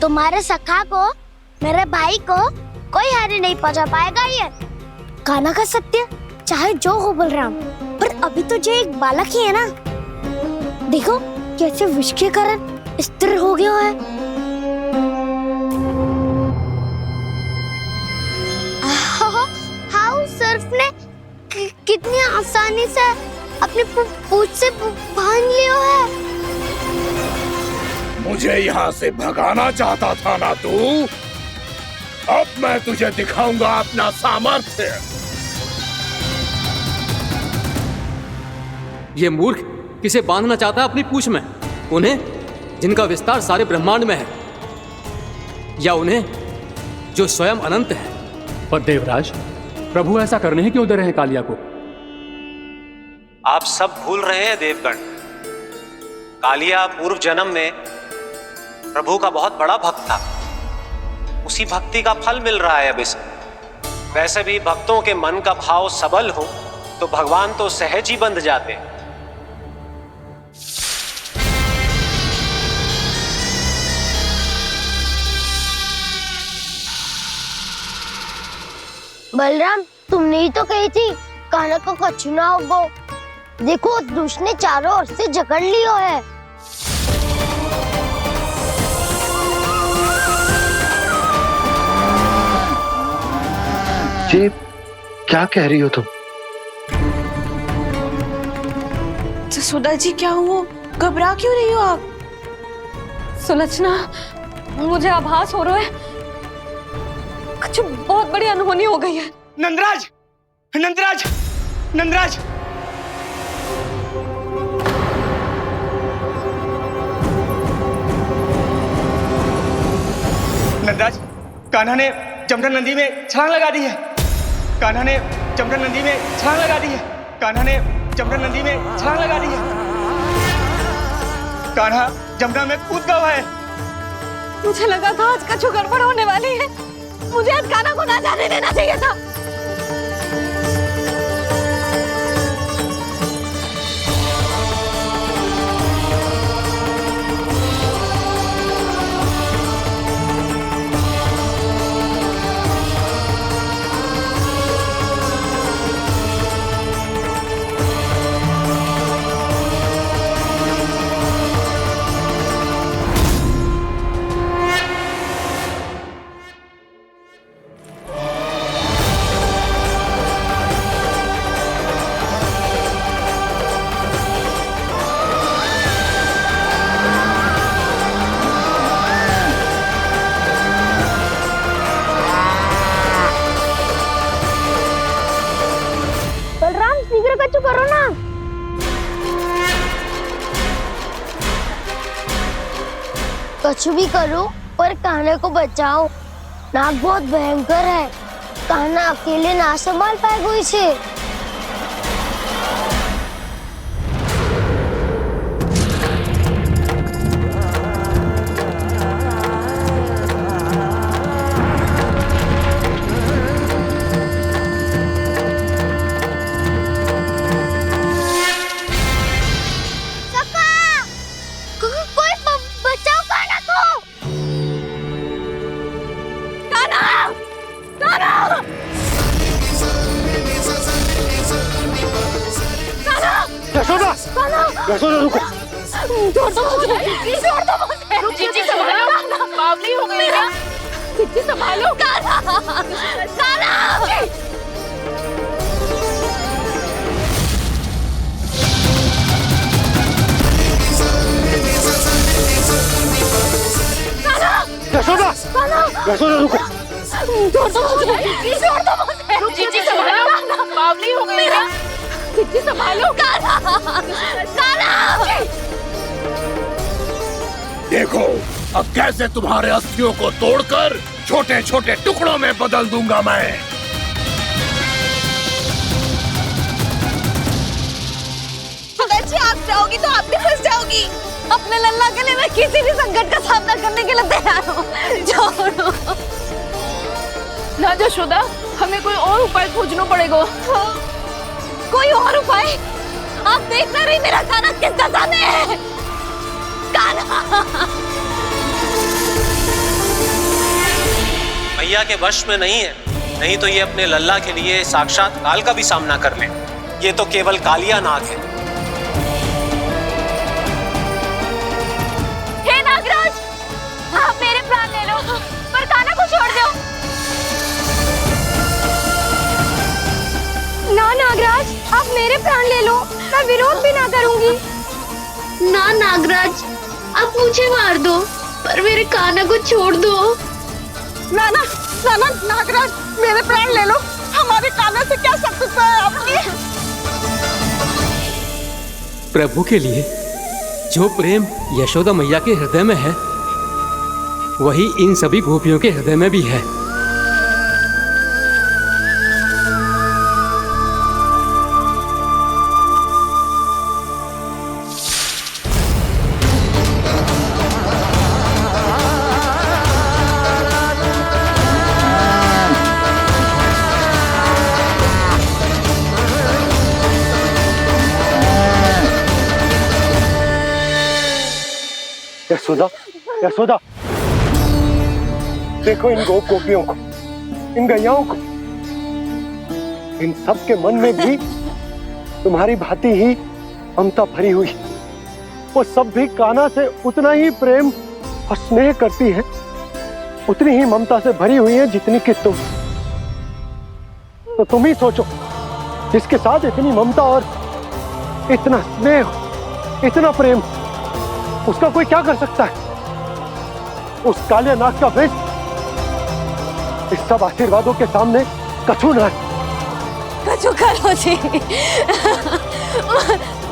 तुम्हारे सखा को, मेरे भाई को कोई हानि नहीं पहुंचा पाएगा। ये कान्हा का सत्य चाहे जो हो बलराम, पर अभी तो जो एक बालक ही है ना। देखो कैसे विष के कारण स्थिर हो गया है। हाउ सर्फ ने कितनी आसानी से अपनी पूंछ से बांध लिया है। मुझे यहाँ से भगाना चाहता था ना तू? अब मैं तुझे दिखाऊंगा अपना सामर्थ्य। ये मूर्ख किसे बांधना चाहता है अपनी पूंछ में? उन्हें जिनका विस्तार सारे ब्रह्मांड में है, या उन्हें जो स्वयं अनंत है? पर देवराज, प्रभु ऐसा करने ही क्यों दे रहे हैं कालिया को? आप सब भूल रहे हैं देवगण। कालिया पूर्व जन्म में प्रभु का बहुत बड़ा भक्त था। उसी भक्ति का फल मिल रहा है अब इसे। वैसे भी भक्तों के मन का भाव सबल हो तो भगवान तो सहज ही बंध जाते हैं। बलराम, तुमने ही तो कही थी कान्हा को कछु ना होगो। देखो उस दुष्ट ने चारों ओर से जकड़ लियो है। ये क्या कह रही हो तुम? जसोदा जी क्या हुआ? घबरा क्यों रही हो आप? सुलक्षणा, मुझे आभास हो रहा है कुछ बहुत बड़ी अनहोनी हो गई है। नंदराज, नंदराज, नंदराज! नंदराज, कान्हा ने जमदग्नि नदी में छलांग लगा दी है। कान्हा ने जमदग्नि नदी में छलांग लगा दी है। कान्हा ने जमदग्नि नदी में छलांग लगा दी है। कान्हा जमुना में कूद गया है। मुझे लगा था आज कछु गड़बड़ होने वाली है। मुझे आज कान्हा को ना जाने देना चाहिए था। कछु करो ना। कछु भी करो पर कान्हा को बचाओ। नाग बहुत भयंकर है। कान्हा अकेले ना संभाल पाएगा इसे। यशोदा रुको। छोड़ दो मुझे, प्लीज छोड़ दो मुझे। जीजी संभालो, बावली हो गई है। जीजी संभालो। कान्हा, कान्हा। यशोदा, यशोदा रुको। छोड़ दो मुझे, प्लीज छोड़ दो मुझे। जीजी संभालो, बावली हो गई है। जीजी संभालो। कान्हा, कान्हा। देखो अब कैसे तुम्हारे अस्थियों को तोड़कर छोटे छोटे टुकड़ों में बदल दूंगा मैं। जी आप जाओगी तो आप भी फंस जाओगी। अपने लल्ला के लिए मैं किसी भी संकट का सामना करने के लिए तैयार हूँ। छोड़ो ना यशोदा, हमें कोई और उपाय खोजना पड़ेगा। कोई और उपाय? आप देख ना रही मेरा कान्हा किस दशा में है। कान्हा मैया के वश में नहीं है, नहीं तो ये अपने लल्ला के लिए साक्षात काल का भी सामना कर ले। ये तो केवल कालिया नाग है। हे नागराज, आप मेरे प्राण ले लो पर कान्हा को छोड़ दो। ना नागराज, आप मेरे प्राण ले लो, मैं विरोध भी ना करूंगी। ना नागराज, आप मुझे मार दो पर मेरे कान्हा को छोड़ दो। ना ना ना ना नागराज, मेरे प्राण ले लो, हमारे कान्हा से क्या शत्रुता है आपकी? प्रभु के लिए जो प्रेम यशोदा मैया के हृदय में है, वही इन सभी गोपियों के हृदय में भी है। यशोदा, यशोदा, देखो इन गोपियों को, इन गैयाओं को, इन सब के मन में भी तुम्हारी भांति ही ममता भरी हुई। वो सब भी कान्हा से उतना ही प्रेम और स्नेह करती है, उतनी ही ममता से भरी हुई है जितनी कि तुम। तो तुम ही सोचो, जिसके साथ इतनी ममता और इतना स्नेह, इतना प्रेम, उसका कोई क्या कर सकता है? उस काले नाग का वेश इस सब आशीर्वादों के सामने कछु न है। कछु करो जी।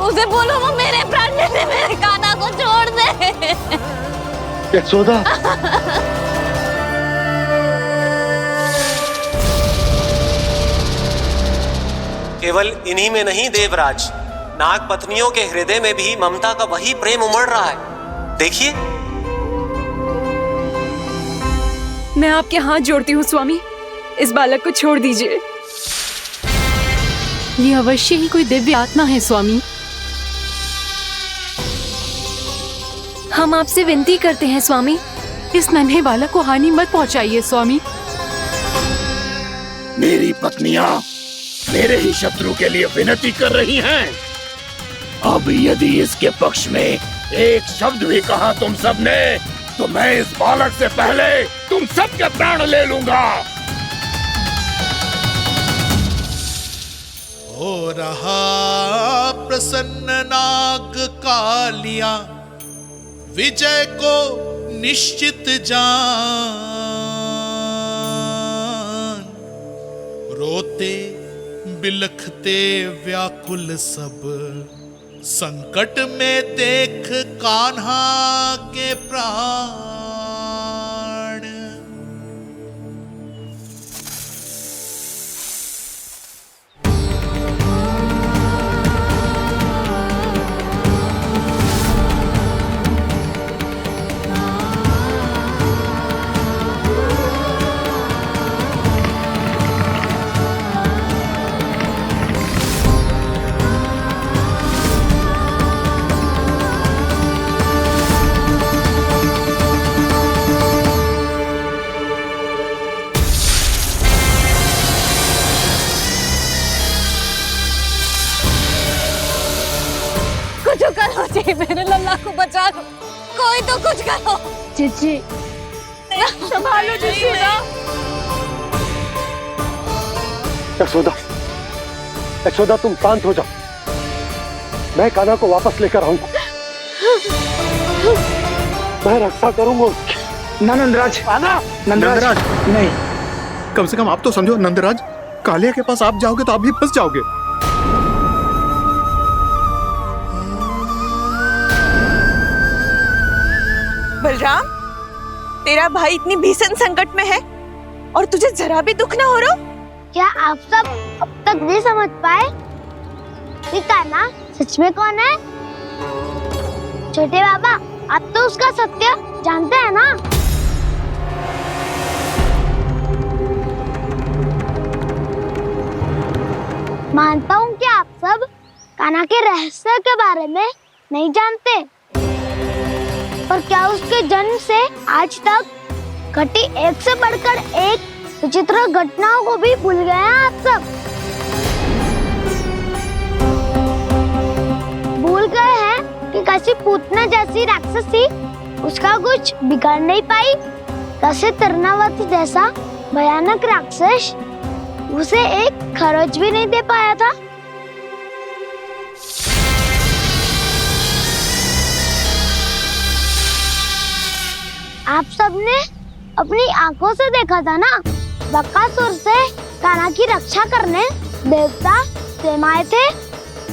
उसे बोलो वो मेरे प्राण ले ले, मेरे कान्हा को छोड़ दे। यशोदा, केवल इन्हीं में नहीं देवराज, नाग पत्नियों के हृदय में भी ममता का वही प्रेम उमड़ रहा है। देखिए। मैं आपके हाथ जोड़ती हूँ स्वामी, इस बालक को छोड़ दीजिए। ये अवश्य ही कोई दिव्य आत्मा है स्वामी। हम आपसे विनती करते हैं स्वामी, इस नन्हे बालक को हानि मत पहुंचाइए स्वामी। मेरी पत्नियां मेरे ही शत्रु के लिए विनती कर रही हैं। अब यदि इसके पक्ष में एक शब्द भी कहा तुम सबने, तो मैं इस बालक से पहले तुम सबके प्राण ले लूंगा। हो रहा प्रसन्न नाग कालिया, विजय को निश्चित जान। रोते बिलखते व्याकुल सब, संकट में देख कान्हा के प्राण। मेरे लल्ला को बचा लो, कोई तो कुछ करो। जीजी संभालो यशोदा। यशोदा, यशोदा तुम शांत हो जाओ, मैं कान्हा को वापस लेकर आऊंगा। मैं रक्षा करूंगा उसकी। ना नंदराज, नंदराज नहीं, कम से कम आप तो समझो नंदराज, कालिया के पास आप जाओगे तो आप भी फंस जाओगे। बलराम, तेरा भाई इतनी भीषण संकट में है और तुझे जरा भी दुख ना हो रहा? क्या आप सब अब तक नहीं समझ पाए कि कान्हा सच में कौन है? छोटे बाबा, आप तो उसका सत्य जानते हैं ना? मानता हूँ कि आप सब कान्हा के रहस्य के बारे में नहीं जानते, पर क्या उसके जन्म से आज तक घटी एक से बढ़कर एक विचित्र घटनाओं को भी भूल गए हैं आप सब? भूल गए हैं कि कैसी पूतना जैसी राक्षसी उसका कुछ बिगाड़ नहीं पाई, कैसे तरनावती जैसा भयानक राक्षस उसे एक खरोच भी नहीं दे पाया था। आप सबने अपनी आंखों से देखा था ना, बकासुर से कान्हा की रक्षा करने देवता स्वयं आए थे,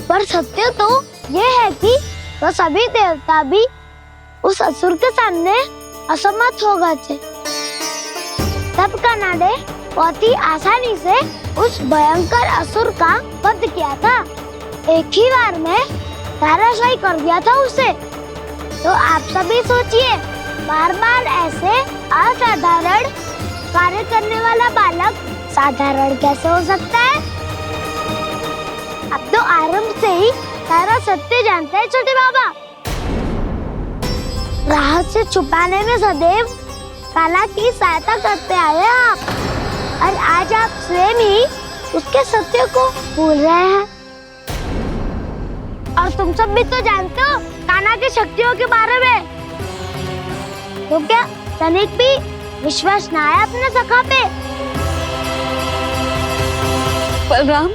पर सत्य तो ये है कि वो सभी देवता भी उस असुर के सामने असमर्थ हो गए थे। तब कान्हा ने बहुत ही आसानी से उस भयंकर असुर का वध किया था, एक ही बार में धराशायी कर दिया था उसे। तो आप सभी सोचिए, बार बार ऐसे असाधारण कार्य करने वाला बालक साधारण कैसे हो सकता है? अब तो आरंभ से ही सारा सत्य जानते हैं छोटे बाबा। रहस्य छुपाने में सदैव कान्हा की सहायता करते आए हैं आप, और आज आप स्वयं ही उसके सत्य को भूल रहे हैं। और तुम सब भी तो जानते हो कान्हा की शक्तियों के बारे में, तो क्या तनिक भी विश्वास ना है अपने सखा पे? बलराम,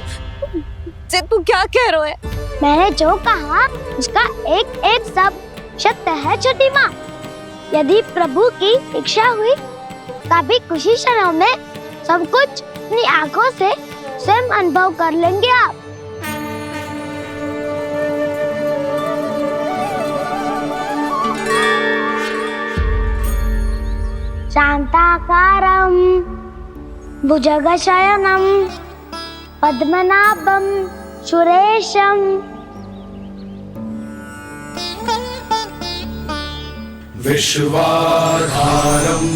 जे तू क्या कह रहा है? मैंने जो कहा उसका एक एक शब्द सत्य है छोटी माँ। यदि प्रभु की इच्छा हुई तभी कुछ ही क्षणों में सब कुछ अपनी आंखों से स्वयं अनुभव कर लेंगे आप। शांताकारं भुजगशयनं पद्मनाभं सुरेशं विश्वाधारं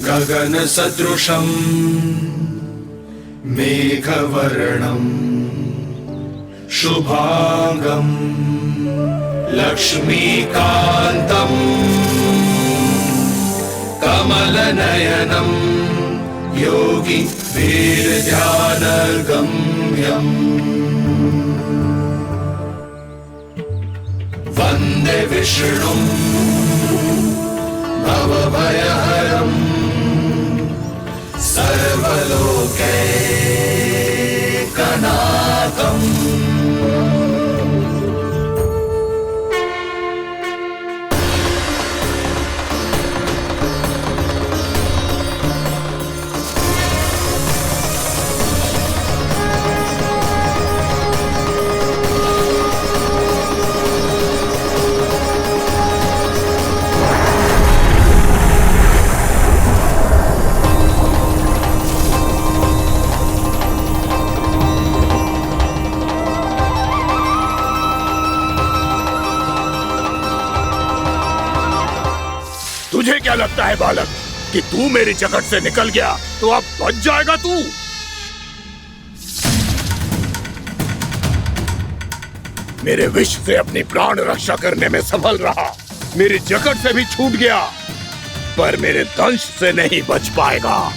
गगनसदृशं मेघवर्णं शुभांगं लक्ष्मीकान्तं कमलनयनं योगी वीरध्यानगम्यं वन्दे विष्णुं भवभयहरं सर्वलोकैकनाथम्। तुझे क्या लगता है बालक कि तू मेरी जगत से निकल गया तो अब बच जाएगा तू? मेरे विष से अपनी प्राण रक्षा करने में सफल रहा, मेरी जगत से भी छूट गया, पर मेरे दंश से नहीं बच पाएगा।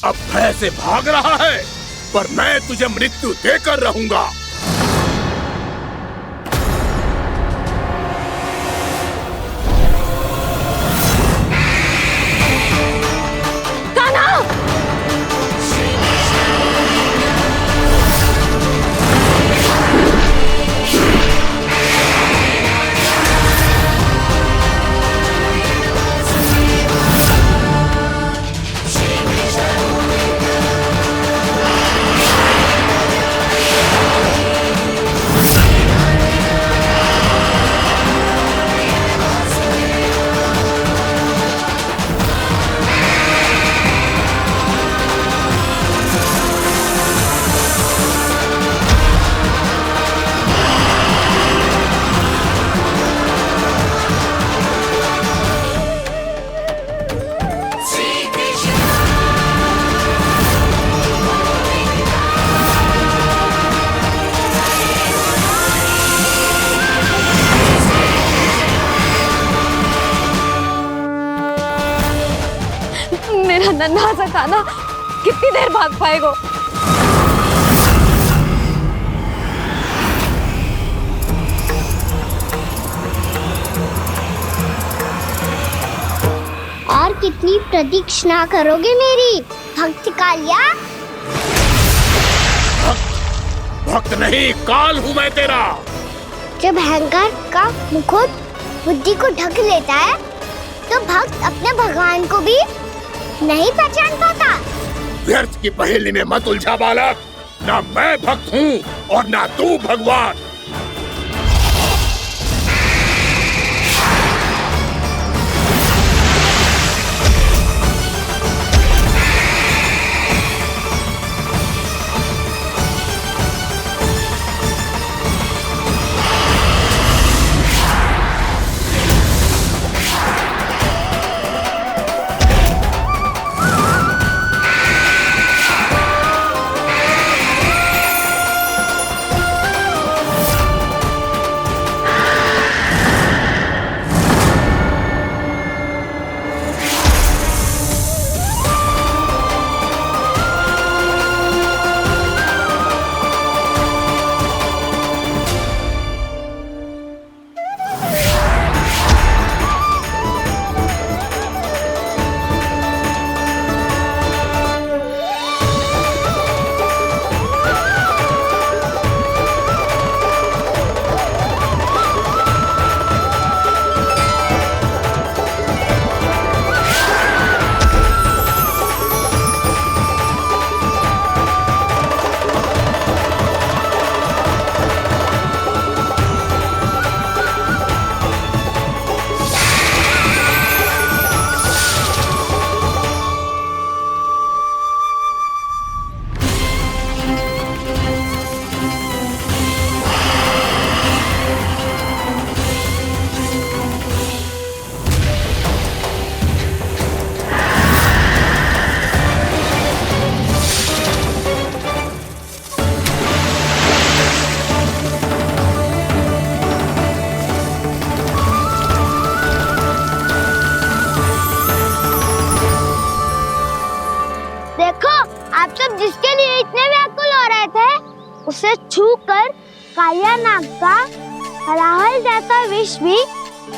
अब भय से भाग रहा है, पर मैं तुझे मृत्यु देकर रहूंगा। नन्हा सा कान्हा कितनी देर भाग पाएगा? और कितनी प्रतीक्षा करोगे मेरी भक्त कालिया? भक्त नहीं, काल हूँ मैं तेरा। जब अहंकार का मुकुट बुद्धि को ढक लेता है तो भक्त अपने भगवान को भी नहीं पहचान पाता। व्यर्थ की पहेली में मत उलझा बालक। ना मैं भक्त हूँ और ना तू भगवान। उसे छूकर कालिया नाग का हलाहल जैसा विष भी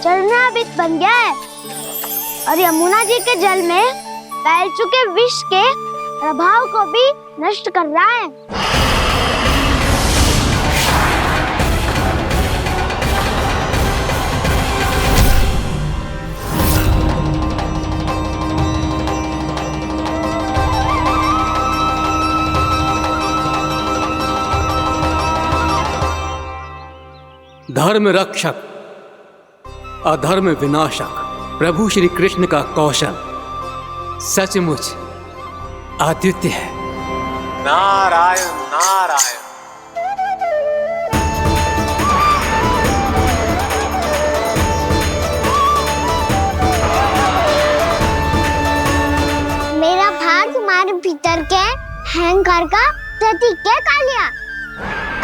चरणामृत बन गया है और यमुना जी के जल में फैल चुके विष के प्रभाव को भी नष्ट कर रहा है। धर्म रक्षक अधर्म विनाशक प्रभु श्री कृष्ण का कौशल सचमुच अद्वितीय है। नारायण नारायण। मेरा भाग तुम्हारे भीतर के अहंकार का प्रतीक है कालिया।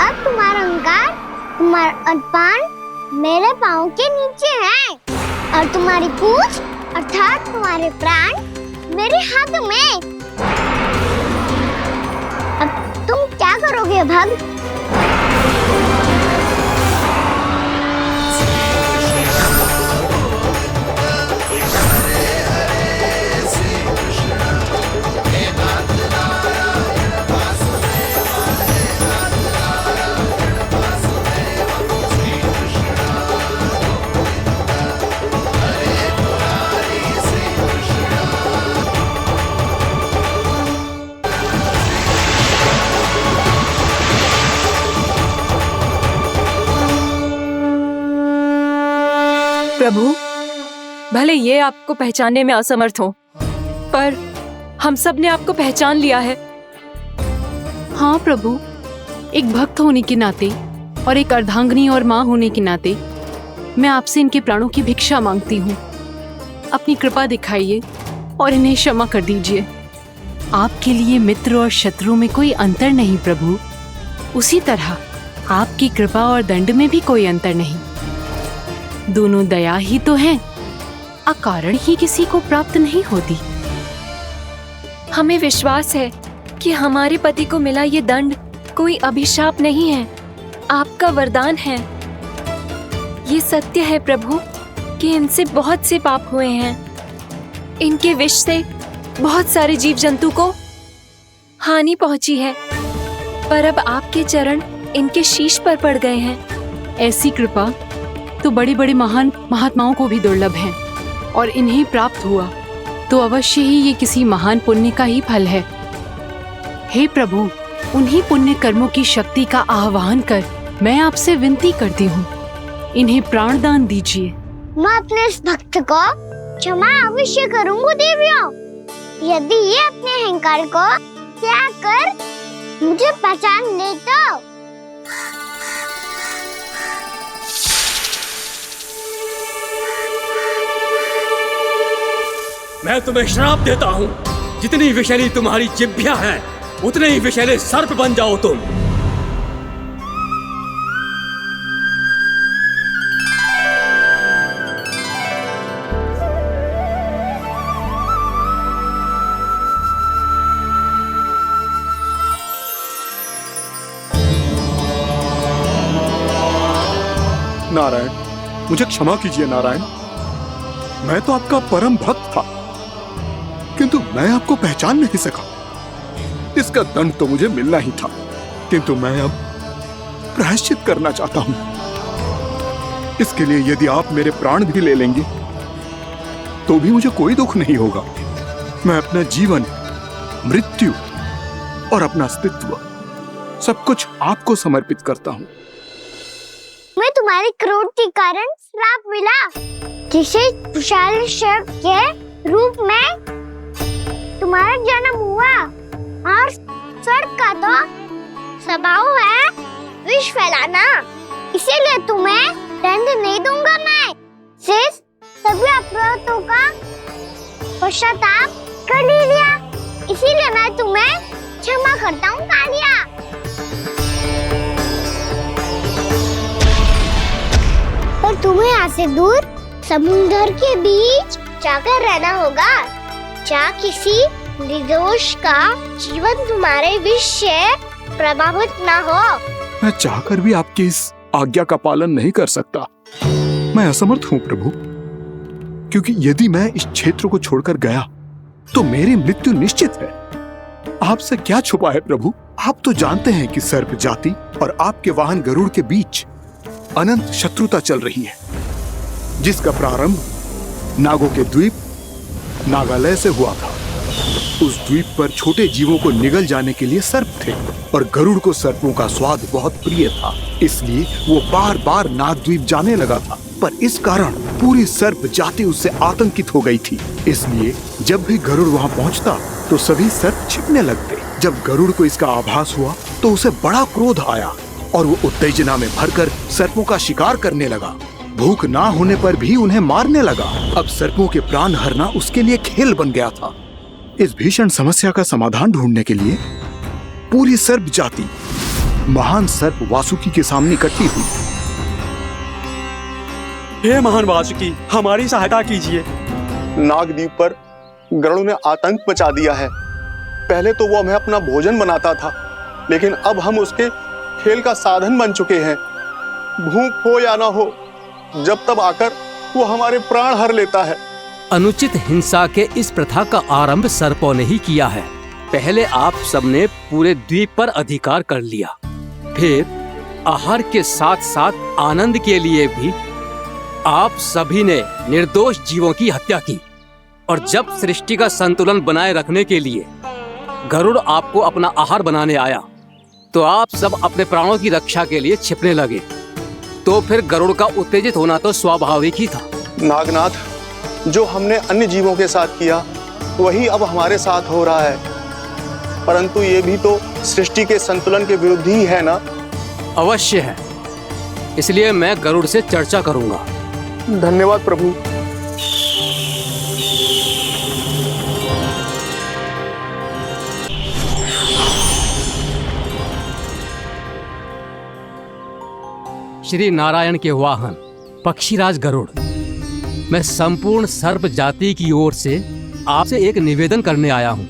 अब तुम्हारा अहंकार, तुम्हारा अनपान मेरे पाँव के नीचे है और तुम्हारी पूंछ अर्थात तुम्हारे प्राण मेरे हाथ में। अब तुम क्या करोगे भक्त? प्रभु, भले ये आपको पहचानने में असमर्थ हो, पर हम सब ने आपको पहचान लिया है। हाँ प्रभु, एक भक्त होने के नाते और एक अर्धांगिनी और माँ होने के नाते मैं आपसे इनके प्राणों की भिक्षा मांगती हूँ। अपनी कृपा दिखाइए और इन्हें क्षमा कर दीजिए। आपके लिए मित्र और शत्रु में कोई अंतर नहीं प्रभु। उसी तरह आपकी कृपा और दंड में भी कोई अंतर नहीं। दोनों दया ही तो हैं, अकारण ही किसी को प्राप्त नहीं होती। हमें विश्वास है कि हमारे पति को मिला ये दंड कोई अभिशाप नहीं है, आपका वरदान है। ये सत्य है प्रभु कि इनसे बहुत से पाप हुए हैं। इनके विष से बहुत सारे जीव जंतु को हानि पहुंची है, पर अब आपके चरण इनके शीश पर पड़ गए हैं। ऐसी कृपा तो बड़े बड़े महान महात्माओं को भी दुर्लभ है, और इन्हें प्राप्त हुआ तो अवश्य ही ये किसी महान पुण्य का ही फल है। हे प्रभु, उन्हीं पुण्य कर्मों की शक्ति का आह्वान कर मैं आपसे विनती करती हूँ, इन्हें प्राणदान दीजिए। मैं अपने इस भक्त को क्षमा अवश्य करूंगी देवियों, यदि ये अपने अहंकार को त्याग कर मुझे पहचान ले तो। मैं तुम्हें श्राप देता हूँ, जितनी विषैली तुम्हारी जिह्वा है उतने ही विषैले सर्प बन जाओ तुम। नारायण, मुझे क्षमा कीजिए नारायण। मैं तो आपका परम भक्त था, किंतु मैं आपको पहचान नहीं सका। इसका दंड तो मुझे मिलना ही था, किंतु मैं अब प्रायश्चित करना चाहता हूं। इसके लिए यदि आप मेरे प्राण भी ले लेंगे तो भी मुझे कोई दुख नहीं होगा। मैं अपना जीवन, मृत्यु और अपना अस्तित्व सब कुछ आपको समर्पित करता हूं। मैं तुम्हारे क्रोध के कारण श्राप मिला, जिसे विशाल सर्प के रूप में तुम्हारा जन्म हुआ, और सर्प का तो स्वभाव है विष फैलाना, इसीलिए तुम्हें दंड नहीं दूंगा। मैं सिर्फ सभी अपराधों का पश्चाताप कर लिया, इसीलिए मैं तुम्हें क्षमा करता हूँ कालिया। पर तुम्हें यहाँ से दूर समुद्र के बीच जाकर रहना होगा, जहाँ किसी निर्दोष का जीवन तुम्हारे विष से प्रभावित न हो। मैं चाहकर भी आपकी इस आज्ञा का पालन नहीं कर सकता। मैं असमर्थ हूँ प्रभु, क्योंकि यदि मैं इस क्षेत्र को छोड़कर गया तो मेरी मृत्यु निश्चित है। आपसे क्या छुपा है प्रभु? आप तो जानते हैं कि सर्प जाति और आपके वाहन गरुड़ के बीच अनंत शत्रुता चल रही है, जिसका प्रारंभ नागों के द्वीप नागालय से हुआ था। उस द्वीप पर छोटे जीवों को निगल जाने के लिए सर्प थे, और गरुड़ को सर्पों का स्वाद बहुत प्रिय था, इसलिए वो बार बार नागद्वीप जाने लगा था। पर इस कारण पूरी सर्प जाति उससे आतंकित हो गई थी, इसलिए जब भी गरुड़ वहाँ पहुँचता तो सभी सर्प छिपने लगते। जब गरुड़ को इसका आभास हुआ तो उसे बड़ा क्रोध आया, और वो उत्तेजना में भरकर सर्पों का शिकार करने लगा। भूख ना होने पर भी उन्हें मारने लगा। अब सर्पों के प्राण हरना उसके लिए खेल बन गया था। इस भीषण समस्या का समाधान ढूंढने के लिए पूरी सर्प जाति महान सर्प वासुकी के सामने इकट्ठी हुई। हे महान वासुकी, हमारी सहायता कीजिए। नागद्वीप पर गरुड़ ने आतंक मचा दिया है। पहले तो वो हमें अपना भोजन बनाता था, लेकिन अब हम उसके खेल का साधन बन चुके हैं। भूख हो या ना हो, जब तब आकर वो हमारे प्राण हर लेता है। अनुचित हिंसा के इस प्रथा का आरंभ सर्पों ने ही किया है। पहले आप सबने पूरे द्वीप पर अधिकार कर लिया, फिर आहार के साथ साथ आनंद के लिए भी आप सभी ने निर्दोष जीवों की हत्या की। और जब सृष्टि का संतुलन बनाए रखने के लिए गरुड़ आपको अपना आहार बनाने आया, तो आप सब अपने प्राणों की रक्षा के लिए छिपने लगे। तो फिर गरुड़ का उत्तेजित होना तो स्वाभाविक ही था। नागनाथ, जो हमने अन्य जीवों के साथ किया वही अब हमारे साथ हो रहा है, परंतु ये भी तो सृष्टि के संतुलन के विरुद्ध ही है ना? अवश्य है, इसलिए मैं गरुड़ से चर्चा करूंगा। धन्यवाद प्रभु। श्री नारायण के वाहन पक्षीराज गरुड़, मैं संपूर्ण सर्प जाति की ओर से आपसे एक निवेदन करने आया हूँ।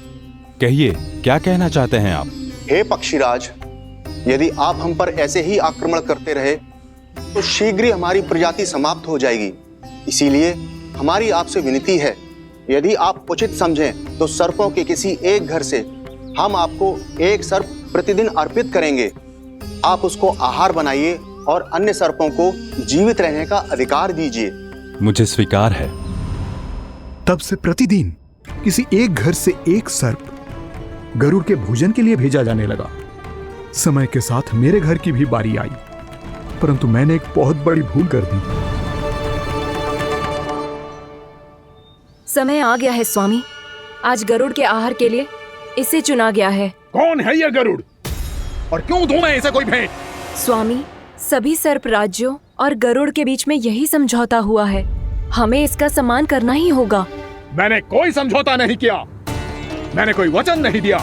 कहिए, क्या कहना चाहते हैं आप? हे पक्षीराज, यदि आप हम पर ऐसे ही आक्रमण करते रहे तो शीघ्र ही हमारी प्रजाति समाप्त हो जाएगी। इसीलिए हमारी आपसे विनती है, यदि आप उचित समझें तो सर्पों के किसी एक घर से हम आपको एक सर्प प्रतिदिन अर्पित करेंगे। आप उसको आहार बनाइए और अन्य सर्पों को जीवित रहने का अधिकार दीजिए। मुझे स्वीकार है। तब से प्रतिदिन किसी एक घर से एक सर्प गरुड़ के भोजन के लिए भेजा जाने लगा। समय के साथ मेरे घर की भी बारी आई, परंतु मैंने एक बहुत बड़ी भूल कर दी। समय आ गया है स्वामी, आज गरुड़ के आहार के लिए इसे चुना गया है। कौन है यह गरुड़ और क्यों दूं मैं इसे कोई भेंट? स्वामी, सभी सर्प राज्यों और गरुड़ के बीच में यही समझौता हुआ है, हमें इसका सम्मान करना ही होगा। मैंने कोई समझौता नहीं किया, मैंने कोई वचन नहीं दिया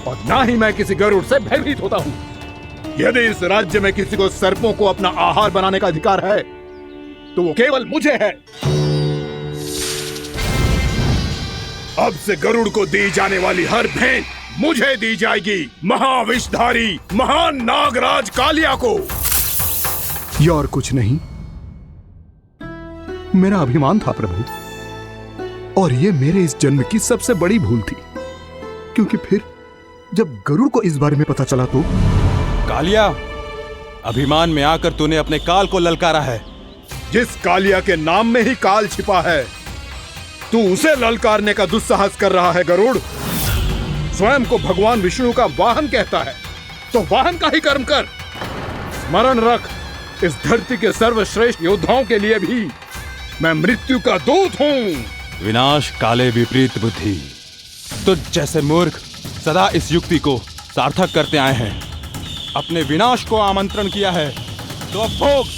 और ना ही मैं किसी गरुड़ से भयभीत होता हूँ। यदि इस राज्य में किसी को सर्पों को अपना आहार बनाने का अधिकार है तो वो केवल मुझे है। अब से गरुड़ को दी जाने वाली हर भेंट मुझे दी जाएगी, महाविषधारी महान नागराज कालिया को। यह और कुछ नहीं, मेरा अभिमान था प्रभु, और यह मेरे इस जन्म की सबसे बड़ी भूल थी, क्योंकि फिर जब गरुड़ को इस बारे में पता चला तो। कालिया, अभिमान में आकर तूने अपने काल को ललकारा है। जिस कालिया के नाम में ही काल छिपा है, तू उसे ललकारने का दुस्साहस कर रहा है गरुड़। स्वयं को भगवान विष्णु का वाहन कहता है तो वाहन का ही कर्म कर। स्मरण रख, इस धरती के सर्वश्रेष्ठ योद्धाओं के लिए भी मैं मृत्यु का दूत हूँ। विनाश काले विपरीत बुद्धि। तो जैसे मूर्ख सदा इस युक्ति को सार्थक करते आए हैं, अपने विनाश को आमंत्रण किया है तो अब भोग।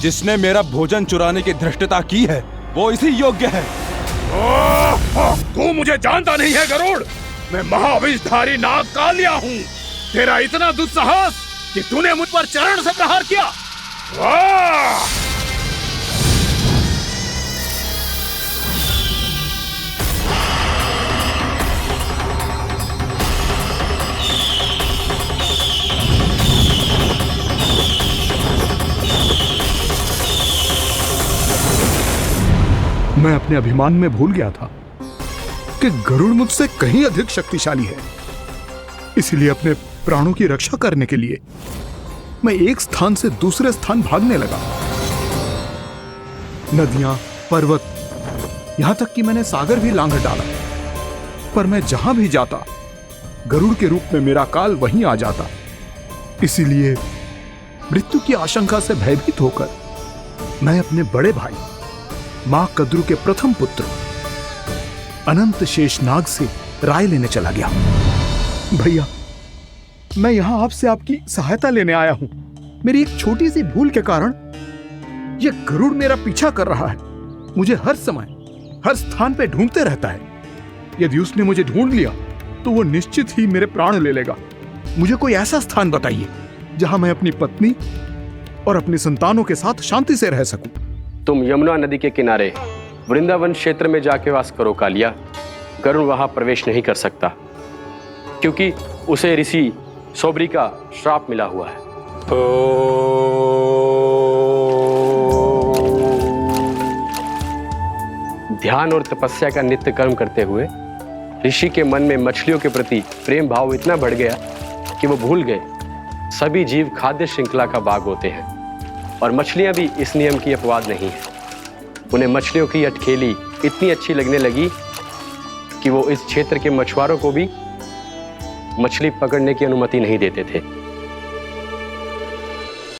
जिसने मेरा भोजन चुराने की धृष्टता की है वो इसी योग्य है। तू मुझे जानता नहीं है गरुड़, मैं महाविषधारी नाग कालिया हूँ। तेरा इतना दुस्साहस कि तूने मुझ पर चरण से प्रहार किया। मैं अपने अभिमान में भूल गया था कि गरुड़ मुझसे कहीं अधिक शक्तिशाली है। इसलिए अपने प्राणों की रक्षा करने के लिए मैं एक स्थान से दूसरे स्थान भागने लगा। नदियां, पर्वत, यहां तक कि मैंने सागर भी लांघ डाला, पर मैं जहां भी जाता गरुड़ के रूप में मेरा काल वहीं आ जाता। इसीलिए मृत्यु की आशंका से भयभीत होकर मैं अपने बड़े भाई मां कद्रू के प्रथम पुत्र अनंत शेषनाग से राय लेने चला गया। भैया, मैं यहां आपसे आपकी सहायता लेने आया हूं। मेरी एक छोटी सी भूल के कारण यह गरुड़ मेरा पीछा कर रहा है, मुझे हर समय हर स्थान पे ढूंढते रहता है। यदि उसने मुझे ढूंढ लिया तो वो निश्चित ही मेरे प्राण ले लेगा। मुझे कोई ऐसा स्थान बताइए जहां मैं अपनी पत्नी और अपनी संतानों के साथ शांति से रह सकूं। तुम यमुना नदी के किनारे वृंदावन क्षेत्र में जाके वास करो कालिया। गरुड़ वहां प्रवेश नहीं कर सकता क्योंकि उसे ऋषि सोबरी का श्राप मिला हुआ है। ध्यान और तपस्या का नित्य कर्म करते हुए ऋषि के मन में मछलियों के प्रति प्रेम भाव इतना बढ़ गया कि वो भूल गए सभी जीव खाद्य श्रृंखला का भाग होते हैं और मछलियां भी इस नियम की अपवाद नहीं है। उन्हें मछलियों की अटखेली इतनी अच्छी लगने लगी कि वो इस क्षेत्र के मछुआरों को भी मछली पकड़ने की अनुमति नहीं देते थे।